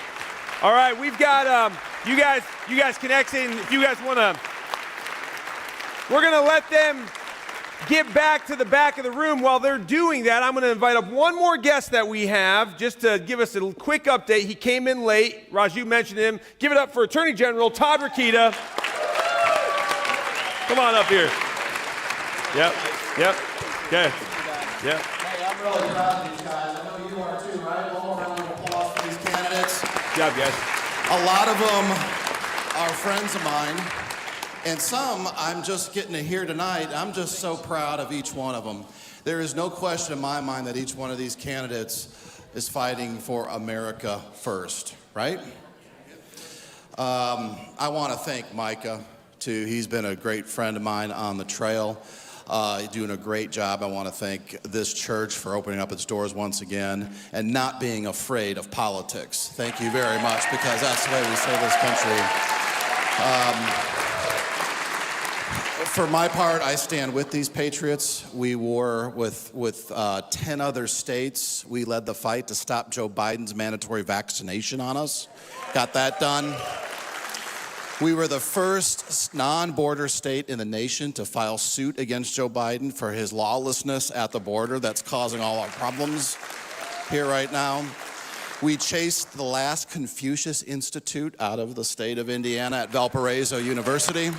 All right, we've got you guys can exit, and if you guys want to, we're going to let them get back to the back of the room. While they're doing that, I'm going to invite up one more guest that we have just to give us a quick update. He came in late. Raju mentioned him. Give it up for Attorney General Todd Rokita. Come on up here. Yep. Okay. Yep. Hey, I'm really proud of these guys. I know you are too, right? One round of applause for these candidates. Good job, guys. A lot of them are friends of mine. And some I'm just getting to hear tonight. I'm just so proud of each one of them. There is no question in my mind that each one of these candidates is fighting for America first, right? I want to thank Micah, too. He's been a great friend of mine on the trail. Doing a great job. I want to thank this church for opening up its doors once again and not being afraid of politics. Thank you very much, because that's the way we serve this country. For my part, I stand with these patriots. We were with 10 other states. We led the fight to stop Joe Biden's mandatory vaccination on us. Got that done. We were the first non-border state in the nation to file suit against Joe Biden for his lawlessness at the border that's causing all our problems here right now. We chased the last Confucius Institute out of the state of Indiana at Valparaiso University.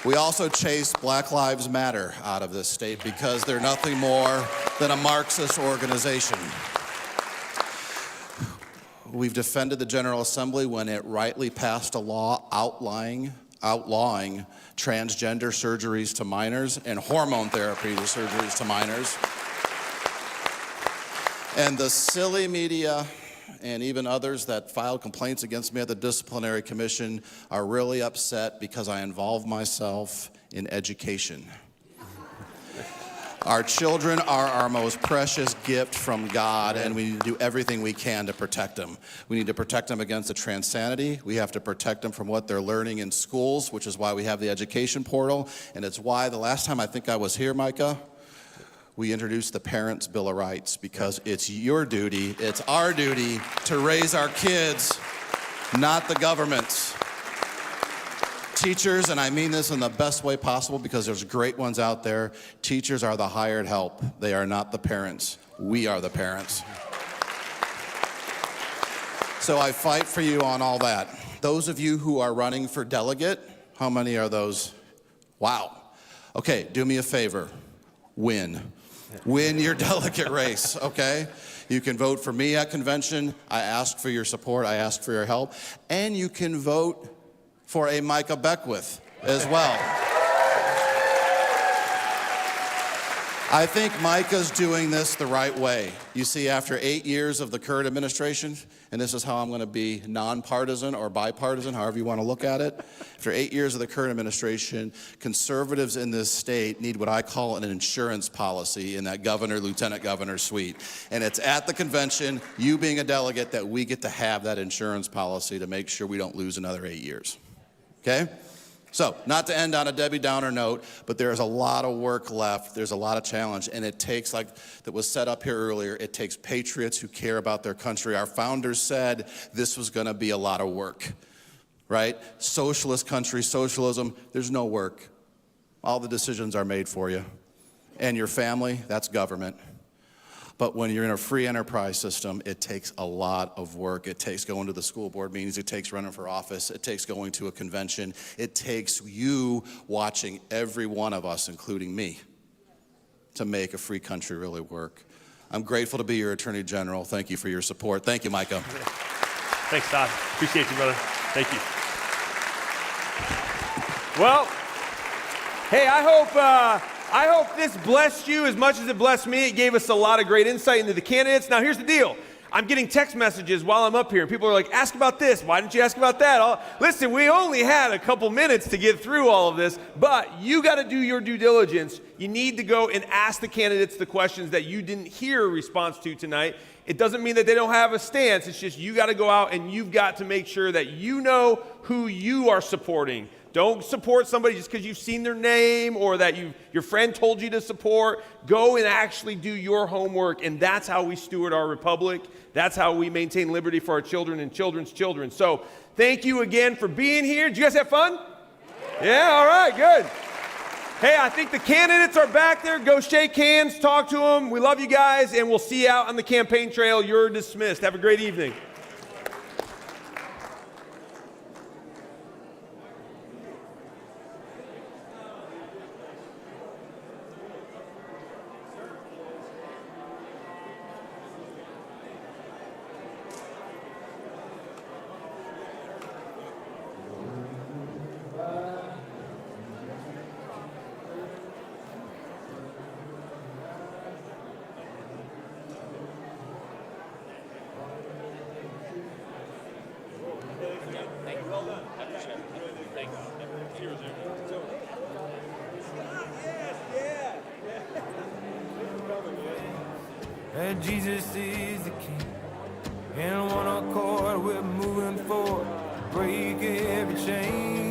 We also chased Black Lives Matter out of this state because they're nothing more than a Marxist organization. We've defended the General Assembly when it rightly passed a law outlawing transgender surgeries to minors and hormone therapy surgeries to minors. And the silly media and even others that filed complaints against me at the Disciplinary Commission are really upset because I involve myself in education. Our children are our most precious gift from God, and we need to do everything we can to protect them. We need to protect them against the transanity. We have to protect them from what they're learning in schools, which is why we have the education portal. And it's why the last time I think I was here, Micah, we introduced the Parents' Bill of Rights, because it's your duty, it's our duty to raise our kids, not the government's. Teachers, and I mean this in the best way possible because there's great ones out there, teachers are the hired help. They are not the parents. We are the parents. So I fight for you on all that. Those of you who are running for delegate, how many are those? Wow. Okay, do me a favor. Win. Win your delegate race, okay? You can vote for me at convention. I ask for your support. I ask for your help. And you can vote for a Micah Beckwith as well. I think Micah's doing this the right way. You see, after 8 years of the current administration, and this is how I'm going to be nonpartisan or bipartisan, however you want to look at it. After 8 years of the current administration, conservatives in this state need what I call an insurance policy in that governor, lieutenant governor suite. And it's at the convention, you being a delegate, that we get to have that insurance policy to make sure we don't lose another 8 years. Okay? So, not to end on a Debbie Downer note, but there's a lot of work left. There's a lot of challenge, and it takes, like that was said up here earlier, it takes patriots who care about their country. Our founders said this was going to be a lot of work, right? Socialist country, socialism, there's no work. All the decisions are made for you. And your family, that's government. But when you're in a free enterprise system, it takes a lot of work. It takes going to the school board meetings. It takes running for office. It takes going to a convention. It takes you watching every one of us, including me, to make a free country really work. I'm grateful to be your Attorney General. Thank you for your support. Thank you, Micah. Thanks, Todd. Appreciate you, brother. Thank you. Well, hey, I hope this blessed you as much as it blessed me. It gave us a lot of great insight into the candidates. Now, here's the deal. I'm getting text messages while I'm up here, and people are like, ask about this. Why didn't you ask about that? Listen, we only had a couple minutes to get through all of this, but you got to do your due diligence. You need to go and ask the candidates the questions that you didn't hear a response to tonight. It doesn't mean that they don't have a stance. It's just you got to go out and you've got to make sure that you know who you are supporting. Don't support somebody just because you've seen their name or that your friend told you to support. Go and actually do your homework, and that's how we steward our republic. That's how we maintain liberty for our children and children's children. So thank you again for being here. Did you guys have fun? Yeah, all right, good. Hey, I think the candidates are back there. Go shake hands, talk to them. We love you guys, and we'll see you out on the campaign trail. You're dismissed. Have a great evening. And Jesus is the King. In one accord, we're moving forward, break every chain.